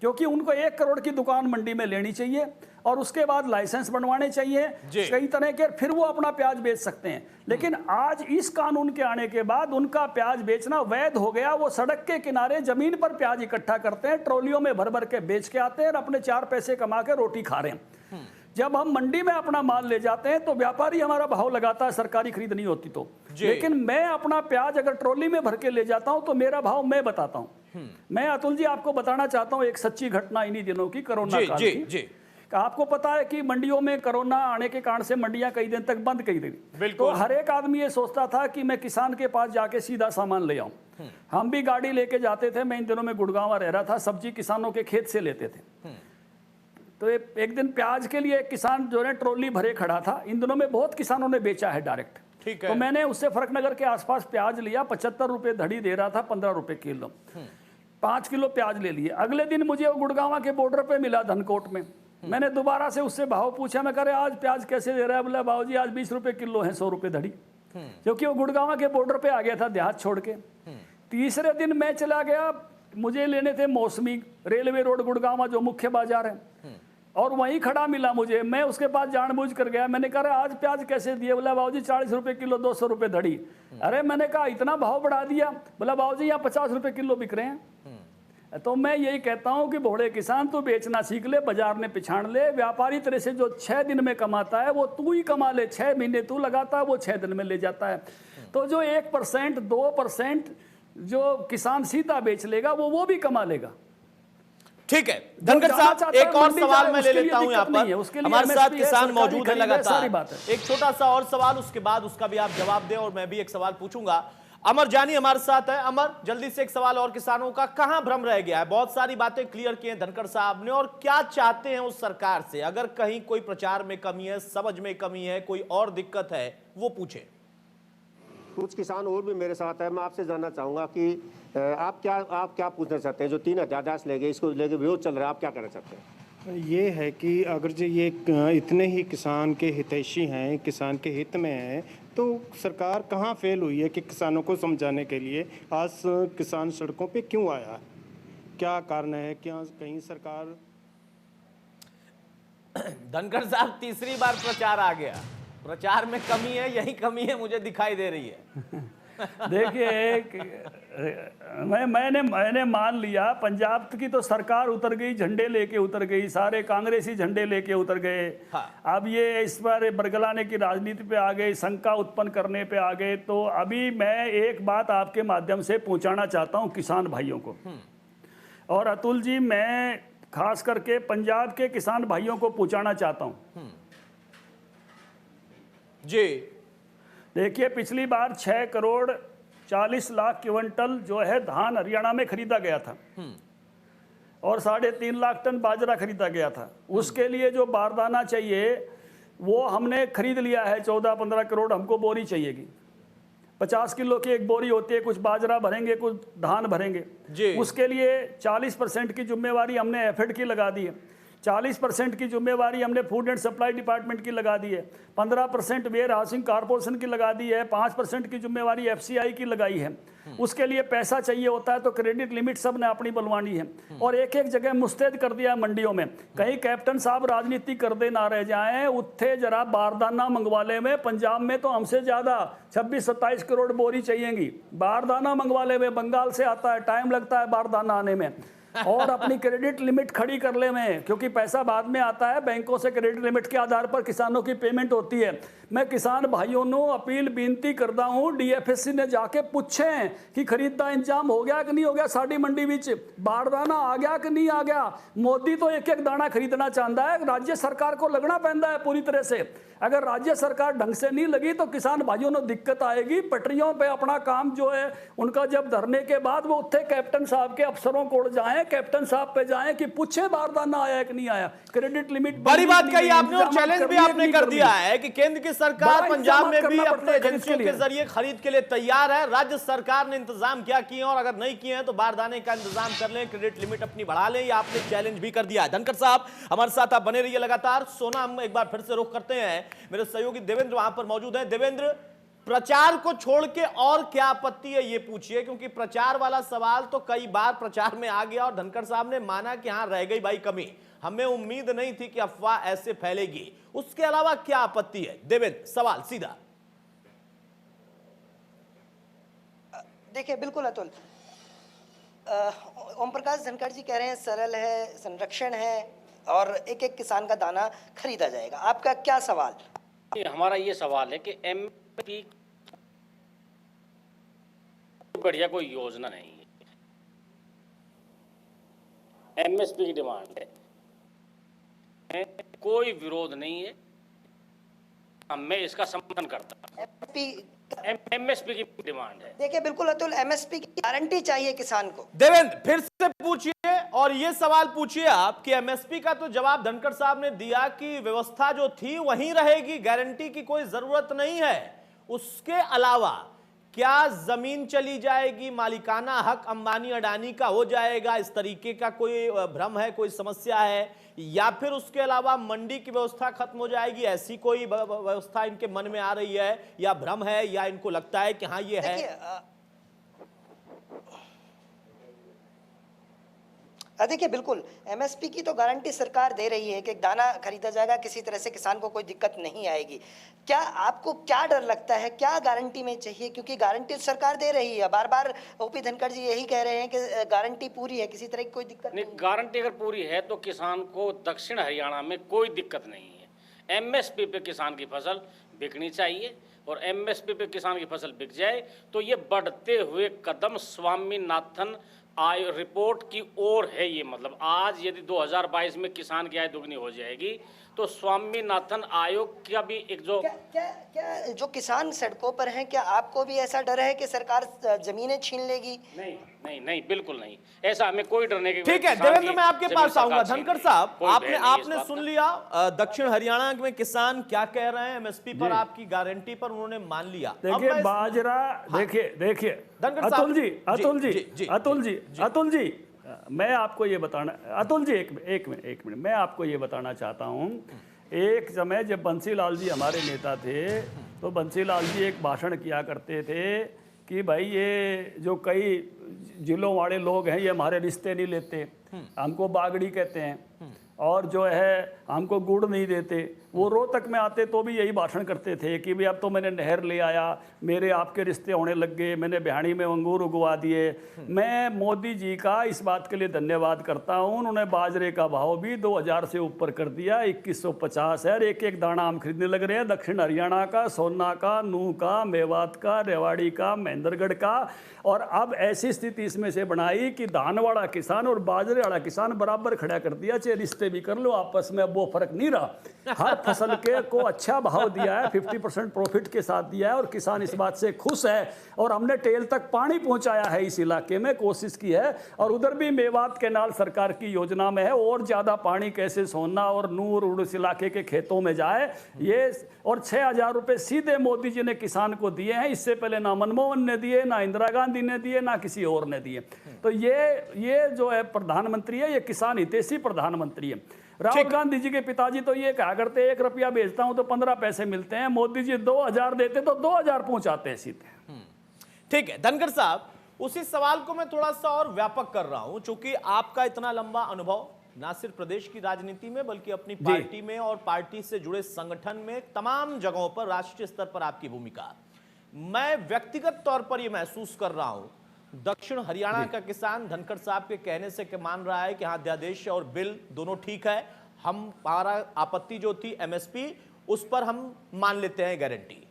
Speaker 10: क्योंकि उनको 1 करोड़ की दुकान मंडी में लेनी चाहिए और उसके बाद लाइसेंस बनवाने चाहिए कई तरह के, फिर वो अपना प्याज बेच सकते हैं। लेकिन आज इस कानून के आने के बाद उनका प्याज बेचना वैध हो गया। वो सड़क के किनारे जमीन पर प्याज इकट्ठा करते हैं, ट्रॉलियों में भर भर के बेच के आते हैं और अपने 4 पैसे कमा के रोटी खा रहे हैं। जब हम मंडी में अपना माल ले जाते हैं तो व्यापारी हमारा भाव लगाता है, सरकारी खरीद नहीं होती तो। लेकिन मैं अपना प्याज अगर ट्रॉली में भर के ले जाता हूं तो मेरा भाव मैं बताता हूं। मैं अतुल जी आपको बताना चाहता हूं एक सच्ची घटना इन्हीं दिनों की, कोरोना काल की। आपको पता है कि मंडियों में कोरोना आने के कारण से मंडियां कई दिन तक बंद कई दिन, तो हर एक आदमी ये सोचता था कि मैं किसान के पास जाके सीधा सामान ले आऊं। हम भी गाड़ी लेके जाते थे। मैं इन दिनों में गुड़गांव रह रहा था, सब्जी किसानों के खेत से लेते थे। तो एक दिन प्याज के लिए एक किसान जो है ट्रॉली भरे खड़ा था। इन दिनों में बहुत किसानों ने बेचा है डायरेक्ट। ठीक है। तो मैंने उससे फरकनगर के आसपास प्याज लिया, 75 रुपए धड़ी दे रहा था, 15 रुपए किलो। 5 किलो प्याज ले लिए। अगले दिन मुझे गुड़गांव के बॉर्डर पे मिला धनकोट में। मैंने दोबारा से उससे भाव पूछा, मैं कह रहा आज प्याज कैसे दे रहा है? बोला बाबूजी आज 20 रुपए किलो है, 100 रुपए धड़ी। क्योंकि वो गुड़गांव के बॉर्डर पे आ गया था देहात छोड़ के। तीसरे दिन मैं चला गया, मुझे लेने थे मौसमी, रेलवे रोड गुड़गांव जो मुख्य बाजार है, और वहीं खड़ा मिला मुझे। मैं उसके पास जानबूझ कर गया। मैंने कहा आज प्याज कैसे दिए? बोला बाबूजी 40 रुपए किलो, 200 रुपए धड़ी। अरे मैंने कहा इतना भाव बढ़ा दिया? बोला बाबूजी यहाँ 50 रुपए किलो बिक रहे हैं। तो मैं यही कहता हूं कि भोड़े किसान तो बेचना सीख ले, बाजार में पिछाड़ ले। व्यापारी तरह से जो 6 दिन में कमाता है वो तू ही कमा ले। 6 महीने तू लगाता है, वो 6 दिन में ले जाता है। तो जो 1%, 2% जो किसान सीधा बेच लेगा वो भी कमा लेगा।
Speaker 1: ठीक है धनखड़ साहब, एक और सवाल मैं ले लेता हूं यहाँ पर। हमारे साथ किसान मौजूद है लगातार। एक छोटा सा और सवाल, उसके बाद उसका भी आप जवाब दें और मैं भी एक सवाल पूछूंगा। अमर जानी हमारे साथ है। अमर, जल्दी से एक सवाल और किसानों का, कहां भ्रम रह गया है? बहुत सारी बातें क्लियर की हैं धनखड़ साहब ने, और क्या चाहते हैं उस सरकार से? अगर कहीं कोई प्रचार में कमी है, समझ में कमी है, कोई और दिक्कत है, वो पूछे।
Speaker 15: कुछ किसान और भी मेरे साथ है। मैं आपसे जानना चाहूंगा कि आप क्या पूछना चाहते हैं? जो 3 अध्यादेश ले गए, इसको लेकर विरोध चल रहा है, आप क्या करना चाहते हैं?
Speaker 17: ये है कि अगर जो ये इतने ही किसान के हितैषी हैं, किसान के हित में हैं, तो सरकार कहाँ फेल हुई है कि किसानों को समझाने के लिए आज किसान सड़कों पे क्यों आया है? क्या कारण है? क्या कहीं सरकार
Speaker 1: धनखड़ साहब तीसरी बार प्रचार आ गया। प्रचार में कमी है, यही कमी है मुझे दिखाई दे रही है।
Speaker 10: देखिए मैंने मान लिया पंजाब की तो सरकार उतर गई, झंडे लेके उतर गई, सारे कांग्रेसी झंडे लेके उतर गए। अब ये इस पर बरगलाने की राजनीति पे आ गए, शंका उत्पन्न करने पे आ गए। तो अभी मैं एक बात आपके माध्यम से पहुंचाना चाहता हूं किसान भाइयों को। और अतुल जी, मैं खास करके पंजाब के किसान भाइयों को पहुंचाना चाहता हूं जी। देखिए पिछली बार 6 करोड़ 40 लाख क्विंटल जो है धान हरियाणा में खरीदा गया था और 3.5 लाख टन बाजरा खरीदा गया था। उसके लिए जो बारदाना चाहिए वो हमने खरीद लिया है। 14-15 करोड़ हमको बोरी चाहिएगी। 50 किलो की एक बोरी होती है, कुछ बाजरा भरेंगे, कुछ धान भरेंगे। उसके लिए 40% की जिम्मेवारी हमने एफएड की लगा दी है। 40% की जिम्मेवारी हमने फूड एंड सप्लाई डिपार्टमेंट की लगा दी है, 15% वेयर हाउसिंग कॉर्पोरेशन की लगा दी है, 5% की जिम्मेवारी FCI की लगाई है। उसके लिए पैसा चाहिए होता है तो क्रेडिट लिमिट सब ने अपनी बनवानी है, और एक एक जगह मुस्तैद कर दिया है मंडियों में। कहीं कैप्टन साहब राजनीति कर दे ना रह जाएं, उत्थे जरा बारदाना मंगवा ले में। पंजाब में तो हमसे ज़्यादा 26-27 करोड़ बोरी चाहिएगी, बारदाना मंगवा ले में। बंगाल से आता है, टाइम लगता है बारदाना आने में। और अपनी क्रेडिट लिमिट खड़ी कर ले में, क्योंकि पैसा बाद में आता है। बैंकों से क्रेडिट लिमिट के आधार पर किसानों की पेमेंट होती है। मैं किसान भाइयों को अपील बेनती करता हूँ, DFSC ने जाके पूछें कि खरीद का इंतजाम हो गया कि नहीं हो गया, साड़ी मंडी विच बारदाना आ गया कि नहीं आ गया। मोदी तो एक एक दाना खरीदना चाहता है, राज्य सरकार को लगना पैदा है पूरी तरह से। अगर राज्य सरकार ढंग से नहीं लगी तो किसान भाइयों को दिक्कत आएगी। पटरियों पे अपना काम जो है उनका जब धरने के बाद वो उत्थे कैप्टन साहब के अफसरों को जाएं, कैप्टन साहब पे जाएं कि पूछे बारदाना आया कि नहीं आया, क्रेडिट लिमिट।
Speaker 1: बड़ी बात कही आपने, और चैलेंज भी आपने कर दिया है कि केंद्र की सरकार पंजाब में भी अपने एजेंसियों के जरिए खरीद के लिए तैयार है। राज्य सरकार ने इंतजाम क्या किए, और अगर नहीं किए हैं तो बारदाने का इंतजाम कर लें, क्रेडिट लिमिट अपनी बढ़ा लें। ये आपने चैलेंज भी कर दिया है। धनखड़ साहब हमारे साथ आप बने रहिए लगातार। सोना हम एक बार फिर से रुख करते हैं, मेरे सहयोगी देवेंद्र वहां पर मौजूद हैं। देवेंद्र, प्रचार को छोड़ के और क्या आपत्ति है ये पूछिए, क्योंकि प्रचार वाला सवाल तो कई बार प्रचार में आ गया और धनखड़ साहब ने माना कि हां रह गई भाई कमी, हमें उम्मीद नहीं थी कि अफवाह ऐसे फैलेगी। उसके अलावा क्या आपत्ति है? देवेंद्र, सवाल सीधा।
Speaker 11: देखिए बिल्कुल अतुल, ओम प्रकाश धनखड़ जी कह रहे हैं सरल है, संरक्षण है और एक एक किसान का दाना खरीदा जाएगा। आपका क्या सवाल?
Speaker 18: हमारा ये सवाल है कि MSP बढ़िया कोई योजना नहीं है, MSP की डिमांड है, कोई विरोध नहीं है, मैं इसका समर्थन करता हूं। MSP की डिमांड है।
Speaker 11: देखिए बिल्कुल अतुल, MSP की गारंटी चाहिए किसान को।
Speaker 1: देवेंद्र फिर से पूछिए और ये सवाल पूछिए आप कि MSP का तो जवाब धनखड़ साहब ने दिया कि व्यवस्था जो थी वहीं रहेगी, गारंटी की कोई जरूरत नहीं है। उसके अलावा क्या जमीन चली जाएगी, मालिकाना हक अंबानी अडानी का हो जाएगा, इस तरीके का कोई भ्रम है, कोई समस्या है, या फिर उसके अलावा मंडी की व्यवस्था खत्म हो जाएगी, ऐसी कोई व्यवस्था इनके मन में आ रही है, या भ्रम है, या इनको लगता है कि हाँ ये है?
Speaker 11: देखिए बिल्कुल MSP की तो गारंटी सरकार दे रही है कि दाना खरीदा जाएगा, किसी तरह से किसान को कोई दिक्कत नहीं आएगी। क्या आपको क्या डर लगता है, क्या गारंटी में चाहिए? क्योंकि गारंटी सरकार दे रही है, बार बार OP धनखड़ जी यही कह रहे हैं कि गारंटी पूरी है, किसी तरह की कोई दिक्कत नहीं।
Speaker 18: गारंटी अगर पूरी है तो किसान को दक्षिण हरियाणा में कोई दिक्कत नहीं है। MSP पे किसान की फसल बिकनी चाहिए, और MSP पे किसान की फसल बिक जाए तो ये बढ़ते हुए कदम स्वामीनाथन रिपोर्ट की ओर है। ये मतलब आज यदि 2022 में किसान की आय दुगनी हो जाएगी तो स्वामीनाथन आयोग का भी एक जो
Speaker 11: क्या जो किसान सड़कों पर हैं, क्या आपको भी ऐसा डर है कि सरकार जमीनें छीन लेगी?
Speaker 18: नहीं, बिल्कुल नहीं, ऐसा हमें कोई डरने की।
Speaker 1: ठीक है देवेंद्र, मैं आपके पास आऊंगा। धनखड़ साहब, आपने सुन लिया दक्षिण हरियाणा में किसान क्या कह रहे हैं, MSP पर आपकी गारंटी पर उन्होंने मान लिया।
Speaker 10: देखिए बाजरा, देखिए अतुल जी मैं आपको ये बताना, अतुल जी एक मिनट मैं आपको ये बताना चाहता हूँ। एक समय जब बंसीलाल जी हमारे नेता थे तो बंसीलाल जी एक भाषण किया करते थे कि भाई ये जो कई जिलों वाले लोग हैं ये हमारे रिश्ते नहीं लेते, हमको बागड़ी कहते हैं, और जो है हमको गुड़ नहीं देते। वो रोहतक में आते तो भी यही भाषण करते थे कि भाई अब तो मैंने नहर ले आया, मेरे आपके रिश्ते होने लग गए, मैंने बिहाड़ी में अंगूर उगवा दिए। मैं मोदी जी का इस बात के लिए धन्यवाद करता हूँ, उन्होंने बाजरे का भाव भी 2000 से ऊपर कर दिया, 2150 है। एक एक दाना हम खरीदने लग रहे हैं, दक्षिण हरियाणा का, सोना का, नूह का, मेवात का, रेवाड़ी का, महेंद्रगढ़ का। और अब ऐसी स्थिति इसमें से बनाई कि धान वाला किसान और बाजरे वाला किसान बराबर खड़ा कर दिया, चाहे रिश्ते भी कर लो आपस में, अब वो फर्क नहीं रहा। हर फसल के को अच्छा भाव दिया है, 50% प्रॉफिट के साथ दिया है, और किसान इस बात से खुश है। और हमने टेल तक पानी पहुंचाया है इस इलाके में, कोशिश की है। और उधर भी मेवात कैनाल सरकार की योजना में है, और ज़्यादा पानी कैसे सोना और नूर उस इलाके के खेतों में जाए ये। और 6000 रुपये सीधे मोदी जी ने किसान को दिए हैं, इससे पहले ना मनमोहन ने दिए, ना इंदिरा गांधी ने दिए, ना किसी और ने दिए। तो ये जो है प्रधानमंत्री है, ये किसान हितैषी प्रधानमंत्री है। राहुल गांधी जी के पिताजी तो ये कहा करते 1 रुपया बेचता हूं तो 15 पैसे मिलते हैं, मोदी जी 2000 देते तो 2000 पहुंचाते हैं सीधे।
Speaker 1: ठीक है धनखड़ साहब, उसी सवाल को मैं थोड़ा सा और व्यापक कर रहा हूं, चूंकि आपका इतना लंबा अनुभव ना सिर्फ प्रदेश की राजनीति में बल्कि अपनी पार्टी में और पार्टी से जुड़े संगठन में तमाम जगहों पर राष्ट्रीय स्तर पर आपकी भूमिका, मैं व्यक्तिगत तौर पर यह महसूस कर रहा हूं, दक्षिण हरियाणा का किसान धनखड़ साहब के कहने से मान रहा है कि हाँ अध्यादेश और बिल दोनों ठीक है, हमारा आपत्ति जो थी एमएसपी उस पर हम मान लेते हैं गारंटी।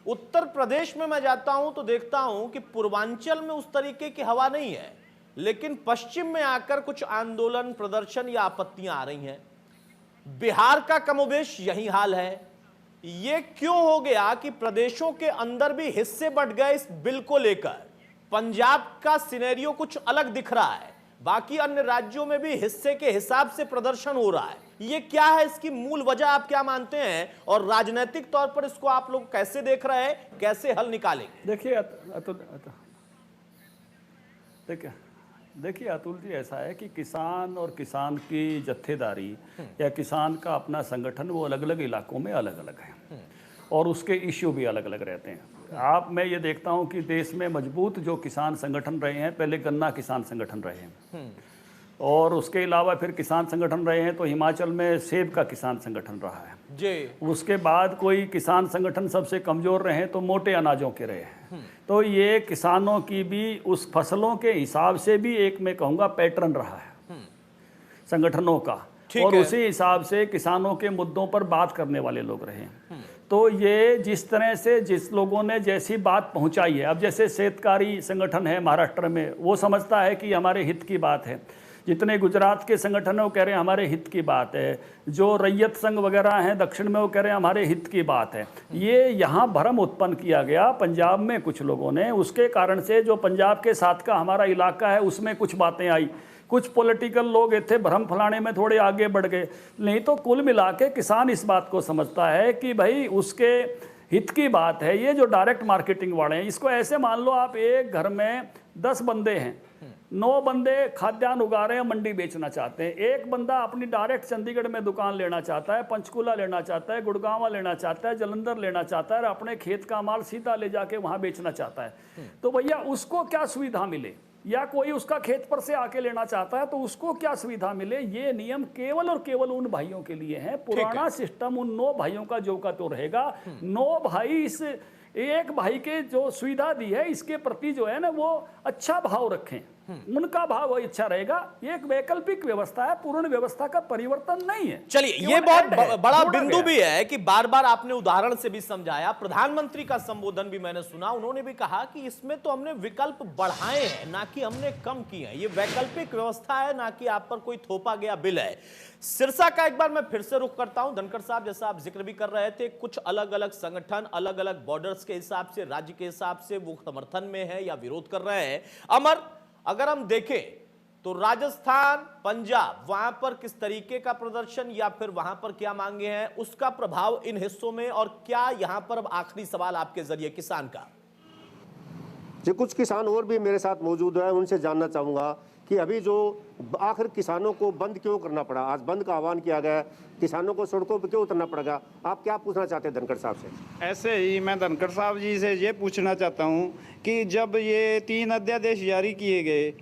Speaker 1: उत्तर प्रदेश में मैं जाता हूं तो देखता हूं कि पूर्वांचल में उस तरीके की हवा नहीं है, लेकिन पश्चिम में आकर कुछ आंदोलन प्रदर्शन या आपत्तियां आ रही हैं। बिहार का कमोबेश यही हाल है। यह क्यों हो गया कि प्रदेशों के अंदर भी हिस्से बंट गए इस बिल को लेकर? पंजाब का सिनेरियो कुछ अलग दिख रहा है, बाकी अन्य राज्यों में भी हिस्से के हिसाब से प्रदर्शन हो रहा है। ये क्या है, इसकी मूल वजह आप क्या मानते हैं और राजनीतिक तौर पर इसको आप लोग कैसे देख रहे हैं, कैसे हल निकालेंगे?
Speaker 10: देखिए अतुल जी, ऐसा है कि किसान और किसान की जत्थेदारी या किसान का अपना संगठन वो अलग अलग इलाकों में अलग अलग है और उसके इश्यू भी अलग अलग रहते हैं। मैं ये देखता हूँ कि देश में मजबूत जो किसान संगठन रहे हैं, पहले गन्ना किसान संगठन रहे हैं और उसके अलावा फिर किसान संगठन रहे हैं तो हिमाचल में सेब का किसान संगठन रहा है जी। उसके बाद कोई किसान संगठन सबसे कमज़ोर रहे तो मोटे अनाजों के रहे हैं। तो ये किसानों की भी उस फसलों के हिसाब से भी एक मैं कहूँगा पैटर्न रहा है संगठनों का, और उसी हिसाब से किसानों के मुद्दों पर बात करने वाले लोग रहे हैं। तो ये जिस तरह से जिस लोगों ने जैसी बात पहुंचाई है, अब जैसे शेतकारी संगठन है महाराष्ट्र में, वो समझता है कि हमारे हित की बात है, जितने गुजरात के संगठन है वो कह रहे हैं हमारे हित की बात है, जो रैयत संघ वगैरह हैं दक्षिण में वो कह रहे हैं हमारे हित की बात है। ये यहाँ भ्रम उत्पन्न किया गया पंजाब में कुछ लोगों ने, उसके कारण से जो पंजाब के साथ का हमारा इलाका है उसमें कुछ बातें आई, कुछ पॉलिटिकल लोग थे भ्रम फैलाने में थोड़े आगे बढ़ गए। नहीं तो कुल मिला के किसान इस बात को समझता है कि भाई उसके हित की बात है। ये जो डायरेक्ट मार्केटिंग वाले हैं, इसको ऐसे मान लो आप एक घर में 10 बंदे हैं, 9 बंदे खाद्यान्न उगा रहे हैं, मंडी बेचना चाहते हैं, एक बंदा अपनी डायरेक्ट चंडीगढ़ में दुकान लेना चाहता है, पंचकूला लेना चाहता है, गुड़गांव लेना चाहता है, जलंधर लेना चाहता है और अपने खेत का माल सीधा ले जाके वहाँ बेचना चाहता है। तो भैया उसको क्या सुविधा मिले, या कोई उसका खेत पर से आके लेना चाहता है तो उसको क्या सुविधा मिले, ये नियम केवल और केवल उन भाइयों के लिए है। पुराना सिस्टम उन 9 भाइयों का जो का तो रहेगा। 9 भाई इस एक भाई के जो सुविधा दी है इसके प्रति जो है ना वो अच्छा भाव रखें, उनका भाव वही अच्छा रहेगा। ये एक वैकल्पिक व्यवस्था है, पूर्ण व्यवस्था का परिवर्तन नहीं है।
Speaker 1: चलिए, ये बहुत बड़ा बिंदु भी है कि बार बार आपने उदाहरण से भी समझाया, प्रधानमंत्री का संबोधन भी मैंने सुना, उन्होंने भी कहा कि इसमें तो हमने विकल्प बढ़ाए हैं ना कि हमने कम किए हैं। ये वैकल्पिक व्यवस्था है, ना कि आप पर कोई थोपा गया बिल है। सिरसा का एक बार मैं फिर से रुख करता हूं धनखड़ साहब, जैसा आप जिक्र भी कर रहे थे, कुछ अलग अलग संगठन अलग अलग बॉर्डर्स के हिसाब से, राज्य के हिसाब से वो समर्थन में है या विरोध कर रहे हैं। अमर, अगर हम देखें तो राजस्थान, पंजाब, वहां पर किस तरीके का प्रदर्शन या फिर वहां पर क्या मांगे हैं, उसका प्रभाव इन हिस्सों में, और क्या यहां पर अब आखिरी सवाल आपके जरिए किसान का
Speaker 15: जी, कुछ किसान और भी मेरे साथ मौजूद है, उनसे जानना चाहूंगा कि अभी जो आखिर किसानों को बंद क्यों करना पड़ा, आज बंद का आह्वान किया गया, किसानों को सड़कों पर क्यों उतरना पड़ेगा, आप क्या पूछना चाहते हैं धनखड़ साहब से?
Speaker 17: ऐसे ही मैं धनखड़ साहब जी से ये पूछना चाहता हूँ कि जब ये 3 अध्यादेश जारी किए गए,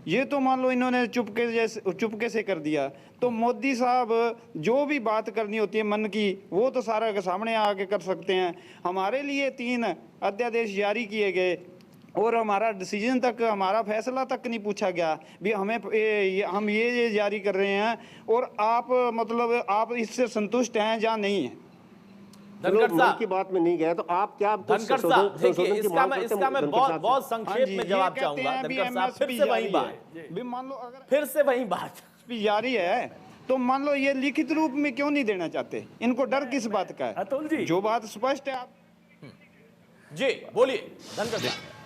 Speaker 17: ये तो मान लो इन्होंने चुपके से कर दिया, तो मोदी साहब जो भी बात करनी होती है मन की वो तो सारा के सामने आके कर सकते हैं। हमारे लिए 3 अध्यादेश जारी किए गए और हमारा डिसीजन तक, हमारा फैसला तक नहीं पूछा गया भी हम ये जारी कर रहे हैं, और आप मतलब आप इससे संतुष्ट हैं या नहीं है?
Speaker 1: धनखड़ साहब
Speaker 15: की बात में नहीं गया तो आप क्या?
Speaker 1: धनखड़ साहब देखिए, इसका मैं बहुत संक्षेप में जवाब चाहूंगा। धनखड़ साहब फिर से वही बात,
Speaker 17: मान लो अगर
Speaker 1: फिर से वही बात
Speaker 17: जारी है तो मान लो ये लिखित रूप में क्यों नहीं देना चाहते? इनको डर किस बात का है?
Speaker 10: अतुल जी,
Speaker 17: जो बात स्पष्ट है आप
Speaker 1: जी बोलिए धनखड़ साहब।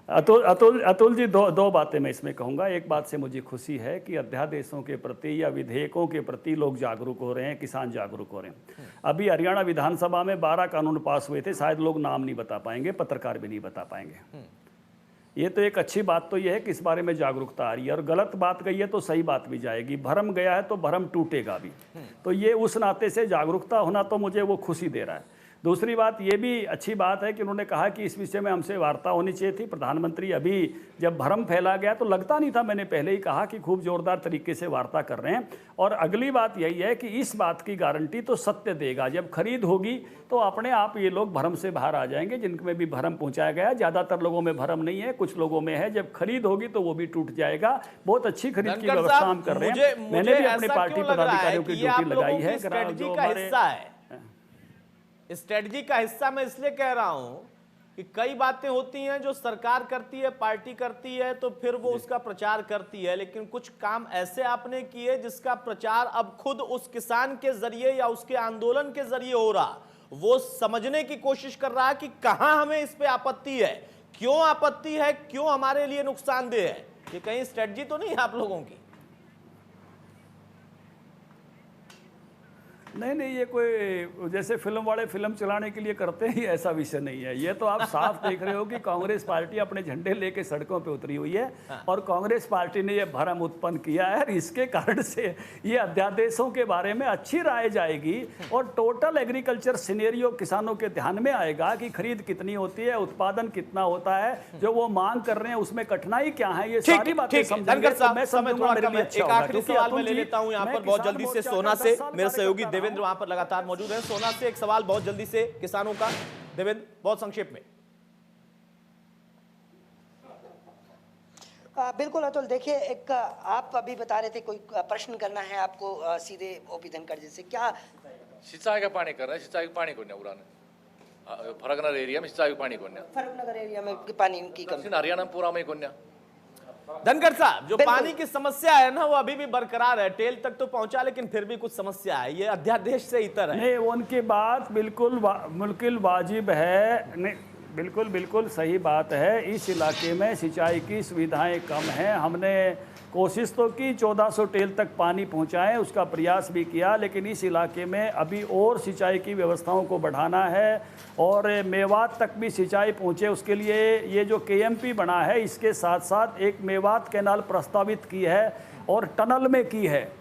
Speaker 10: अतुल जी, दो बातें मैं इसमें कहूँगा। एक बात से मुझे खुशी है कि अध्यादेशों के प्रति या विधेयकों के प्रति लोग जागरूक हो रहे हैं, किसान जागरूक हो रहे हैं। अभी हरियाणा विधानसभा में 12 कानून पास हुए थे, शायद लोग नाम नहीं बता पाएंगे, पत्रकार भी नहीं बता पाएंगे। ये तो एक अच्छी बात तो ये है कि इस बारे में जागरूकता आ रही है, और गलत बात कही है तो सही बात भी जाएगी। भरम गया है तो भरम टूटेगा भी। तो ये उस नाते से जागरूकता होना तो मुझे वो खुशी दे रहा है। दूसरी बात ये भी अच्छी बात है कि उन्होंने कहा कि इस विषय में हमसे वार्ता होनी चाहिए थी। प्रधानमंत्री अभी जब भ्रम फैला गया तो लगता नहीं था, मैंने पहले ही कहा कि खूब जोरदार तरीके से वार्ता कर रहे हैं। और अगली बात यही है कि इस बात की गारंटी तो सत्य देगा, जब खरीद होगी तो अपने आप ये लोग भ्रम से बाहर आ जाएंगे जिनमें भी भ्रम पहुंचाया गया। ज़्यादातर लोगों में भ्रम नहीं है, कुछ लोगों में है। जब खरीद होगी तो वो भी टूट जाएगा। बहुत अच्छी खरीद की व्यवस्था हम कर रहे हैं। मैंने भी अपनी पार्टी पदाधिकारियों की ड्यूटी लगाई है।
Speaker 1: स्ट्रेटजी का हिस्सा मैं इसलिए कह रहा हूं कि कई बातें होती हैं जो सरकार करती है, पार्टी करती है, तो फिर वो उसका प्रचार करती है, लेकिन कुछ काम ऐसे आपने किए जिसका प्रचार अब खुद उस किसान के जरिए या उसके आंदोलन के जरिए हो रहा। वो समझने की कोशिश कर रहा है कि कहां हमें इस पे आपत्ति है, क्यों आपत्ति है, क्यों हमारे लिए नुकसानदेह है। ये कहीं स्ट्रेटजी तो नहीं है आप लोगों की?
Speaker 10: नहीं, ये कोई जैसे फिल्म वाले फिल्म चलाने के लिए करते हैं, ऐसा विषय नहीं है। ये तो आप साफ देख रहे हो कि कांग्रेस पार्टी अपने झंडे लेके सड़कों पे उतरी हुई है और कांग्रेस पार्टी ने ये भ्रम उत्पन्न किया है। इसके कारण से ये अध्यादेशों के बारे में अच्छी राय जाएगी और टोटल एग्रीकल्चर सिनेरियो किसानों के ध्यान में आएगा कि खरीद कितनी होती है, उत्पादन कितना होता है, जो वो मांग कर रहे हैं उसमें कठिनाई क्या है, ये सारी बातें समझेंगे तो मैं समझूंगा मेरे लिए अच्छा होगा।
Speaker 1: एक आखिरी सवाल मैं ले लेता हूं यहां पर बहुत जल्दी से सोना से, मेरे सहयोगी देवेंद्र वहां पर लगातार मौजूद है। सोना से एक सवाल बहुत जल्दी से किसानों का, देवेंद्र बहुत संक्षेप में।
Speaker 11: बिल्कुल अतुल, देखिए एक आप अभी बता रहे थे कोई प्रश्न करना है आपको सीधे ओपी धनखड़ जी से। क्या
Speaker 19: सिंचाई का पानी कर रहे हैं? सिंचाई का पानी को फरकनगर एरिया में सिंचाई का पानी को
Speaker 11: फरकनगर एरिया में पानी की कमी,
Speaker 19: हरियाणा में पूरा में को
Speaker 1: धनखड़ साहब, जो पानी की समस्या है ना वो अभी भी बरकरार है। टेल तक तो पहुंचा लेकिन फिर भी कुछ समस्या है। ये अध्यादेश से इतर है।
Speaker 10: नहीं, उनकी बात बिल्कुल वाजिब है। नहीं, बिल्कुल सही बात है। इस इलाके में सिंचाई की सुविधाएं कम हैं। हमने कोशिश तो की 1400 टेल तक पानी पहुंचाएं, उसका प्रयास भी किया, लेकिन इस इलाके में अभी और सिंचाई की व्यवस्थाओं को बढ़ाना है और मेवात तक भी सिंचाई पहुंचे। उसके लिए ये जो KMP बना है, इसके साथ साथ एक मेवात कैनाल प्रस्तावित की है और टनल में की है।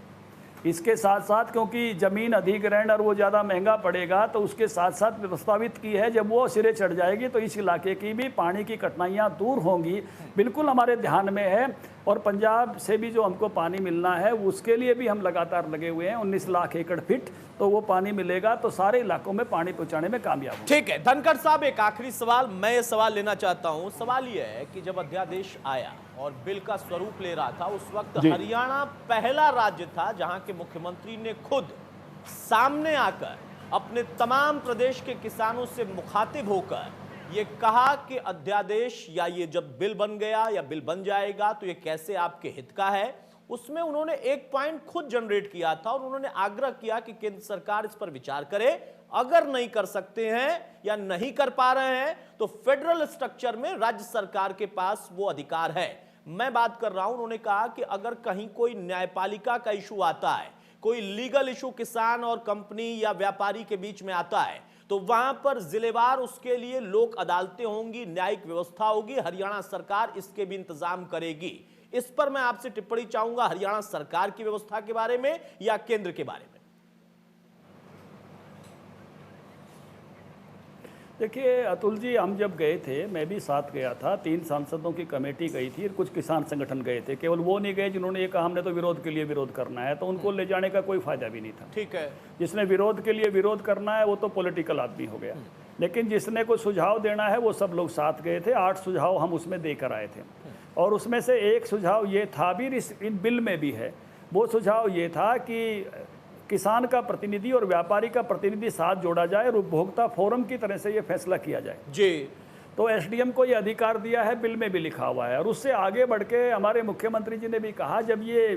Speaker 10: इसके साथ साथ क्योंकि ज़मीन अधिग्रहण और वो ज़्यादा महंगा पड़ेगा, तो उसके साथ साथ प्रस्तावित की है। जब वो सिरे चढ़ जाएगी तो इस इलाके की भी पानी की कठिनाइयाँ दूर होंगी। बिल्कुल हमारे ध्यान में है। और पंजाब से भी जो हमको पानी मिलना है उसके लिए भी हम लगातार लगे हुए हैं। 19 लाख एकड़ फीट तो वो पानी मिलेगा तो सारे इलाकों में पानी पहुंचाने में कामयाब होंगे।
Speaker 1: ठीक है धनखड़ साहब, एक आखिरी सवाल मैं ये सवाल लेना चाहता हूं। सवाल ये है कि जब अध्यादेश आया और बिल का स्वरूप ले रहा था, उस वक्त हरियाणा पहला राज्य था जहां के मुख्यमंत्री ने खुद सामने आकर अपने तमाम प्रदेश के किसानों से मुखातिब होकर ये कहा कि अध्यादेश या ये जब बिल बन गया या बिल बन जाएगा तो ये कैसे आपके हित का है। उसमें उन्होंने एक पॉइंट खुद जनरेट किया था और उन्होंने आग्रह किया कि केंद्र सरकार इस पर विचार करे। अगर नहीं कर सकते हैं या नहीं कर पा रहे हैं तो फेडरल स्ट्रक्चर में राज्य सरकार के पास वो अधिकार है। मैं बात कर रहा हूं, उन्होंने कहा कि अगर कहीं कोई न्यायपालिका का इशू आता है, कोई लीगल इशू किसान और कंपनी या व्यापारी के बीच में आता है, तो वहां पर जिलेवार उसके लिए लोक अदालतें होंगी, न्यायिक व्यवस्था होगी। हरियाणा सरकार इसके भी इंतजाम करेगी। इस पर मैं आपसे टिप्पणी चाहूंगा, हरियाणा सरकार की व्यवस्था के बारे में या केंद्र के बारे में।
Speaker 10: देखिए अतुल जी, हम जब गए थे, मैं भी साथ गया था, 3 सांसदों की कमेटी गई थी, कुछ किसान संगठन गए थे। केवल वो नहीं गए जिन्होंने ये कहा हमने तो विरोध के लिए विरोध करना है, तो उनको ले जाने का कोई फायदा भी नहीं था।
Speaker 1: ठीक है,
Speaker 10: जिसने विरोध के लिए विरोध करना है वो तो पॉलिटिकल आदमी हो गया, लेकिन जिसने कोई सुझाव देना है वो सब लोग साथ गए थे। 8 सुझाव हम उसमें देकर आए थे और उसमें से एक सुझाव ये था भी, इन बिल में भी है, वो सुझाव ये था कि किसान का प्रतिनिधि और व्यापारी का प्रतिनिधि साथ जोड़ा जाए और उपभोक्ता फोरम की तरह से ये फैसला किया जाए
Speaker 1: जी।
Speaker 10: तो SDM को ये अधिकार दिया है, बिल में भी लिखा हुआ है। और उससे आगे बढ़ के हमारे मुख्यमंत्री जी ने भी कहा जब ये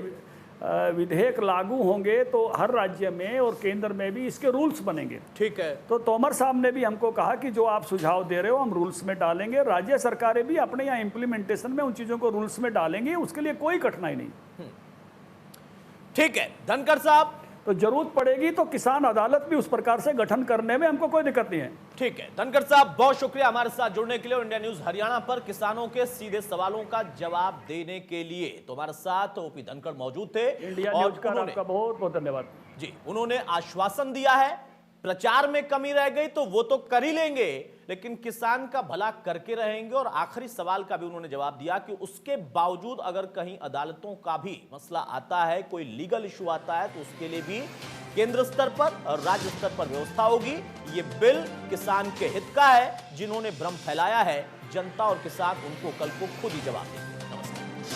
Speaker 10: विधेयक लागू होंगे तो हर राज्य में और केंद्र में भी इसके रूल्स बनेंगे।
Speaker 1: ठीक है,
Speaker 10: तो तोमर साहब ने भी हमको कहा कि जो आप सुझाव दे रहे हो हम रूल्स में डालेंगे। राज्य सरकारें भी अपने यहाँ इम्प्लीमेंटेशन में उन चीज़ों को रूल्स में डालेंगी, उसके लिए कोई कठिनाई नहीं।
Speaker 1: ठीक है धनखड़ साहब,
Speaker 10: तो जरूरत पड़ेगी तो किसान अदालत भी उस प्रकार से गठन करने में हमको कोई दिक्कत नहीं है।
Speaker 1: ठीक है धनखड़ साहब, बहुत शुक्रिया हमारे साथ जुड़ने के लिए। इंडिया न्यूज हरियाणा पर किसानों के सीधे सवालों का जवाब देने के लिए तो हमारे साथ ओपी धनखड़ मौजूद थे।
Speaker 10: इंडिया न्यूज का आपका बहुत बहुत धन्यवाद
Speaker 1: जी। उन्होंने आश्वासन दिया है प्रचार में कमी रह गई तो वो तो कर ही लेंगे, लेकिन किसान का भला करके रहेंगे। और आखिरी सवाल का भी उन्होंने जवाब दिया कि उसके बावजूद अगर कहीं अदालतों का भी मसला आता है, कोई लीगल इशू आता है, तो उसके लिए भी केंद्र स्तर पर और राज्य स्तर पर व्यवस्था होगी। ये बिल किसान के हित का है। जिन्होंने भ्रम फैलाया है, जनता और किसान उनको कल को खुद ही जवाब देंगे।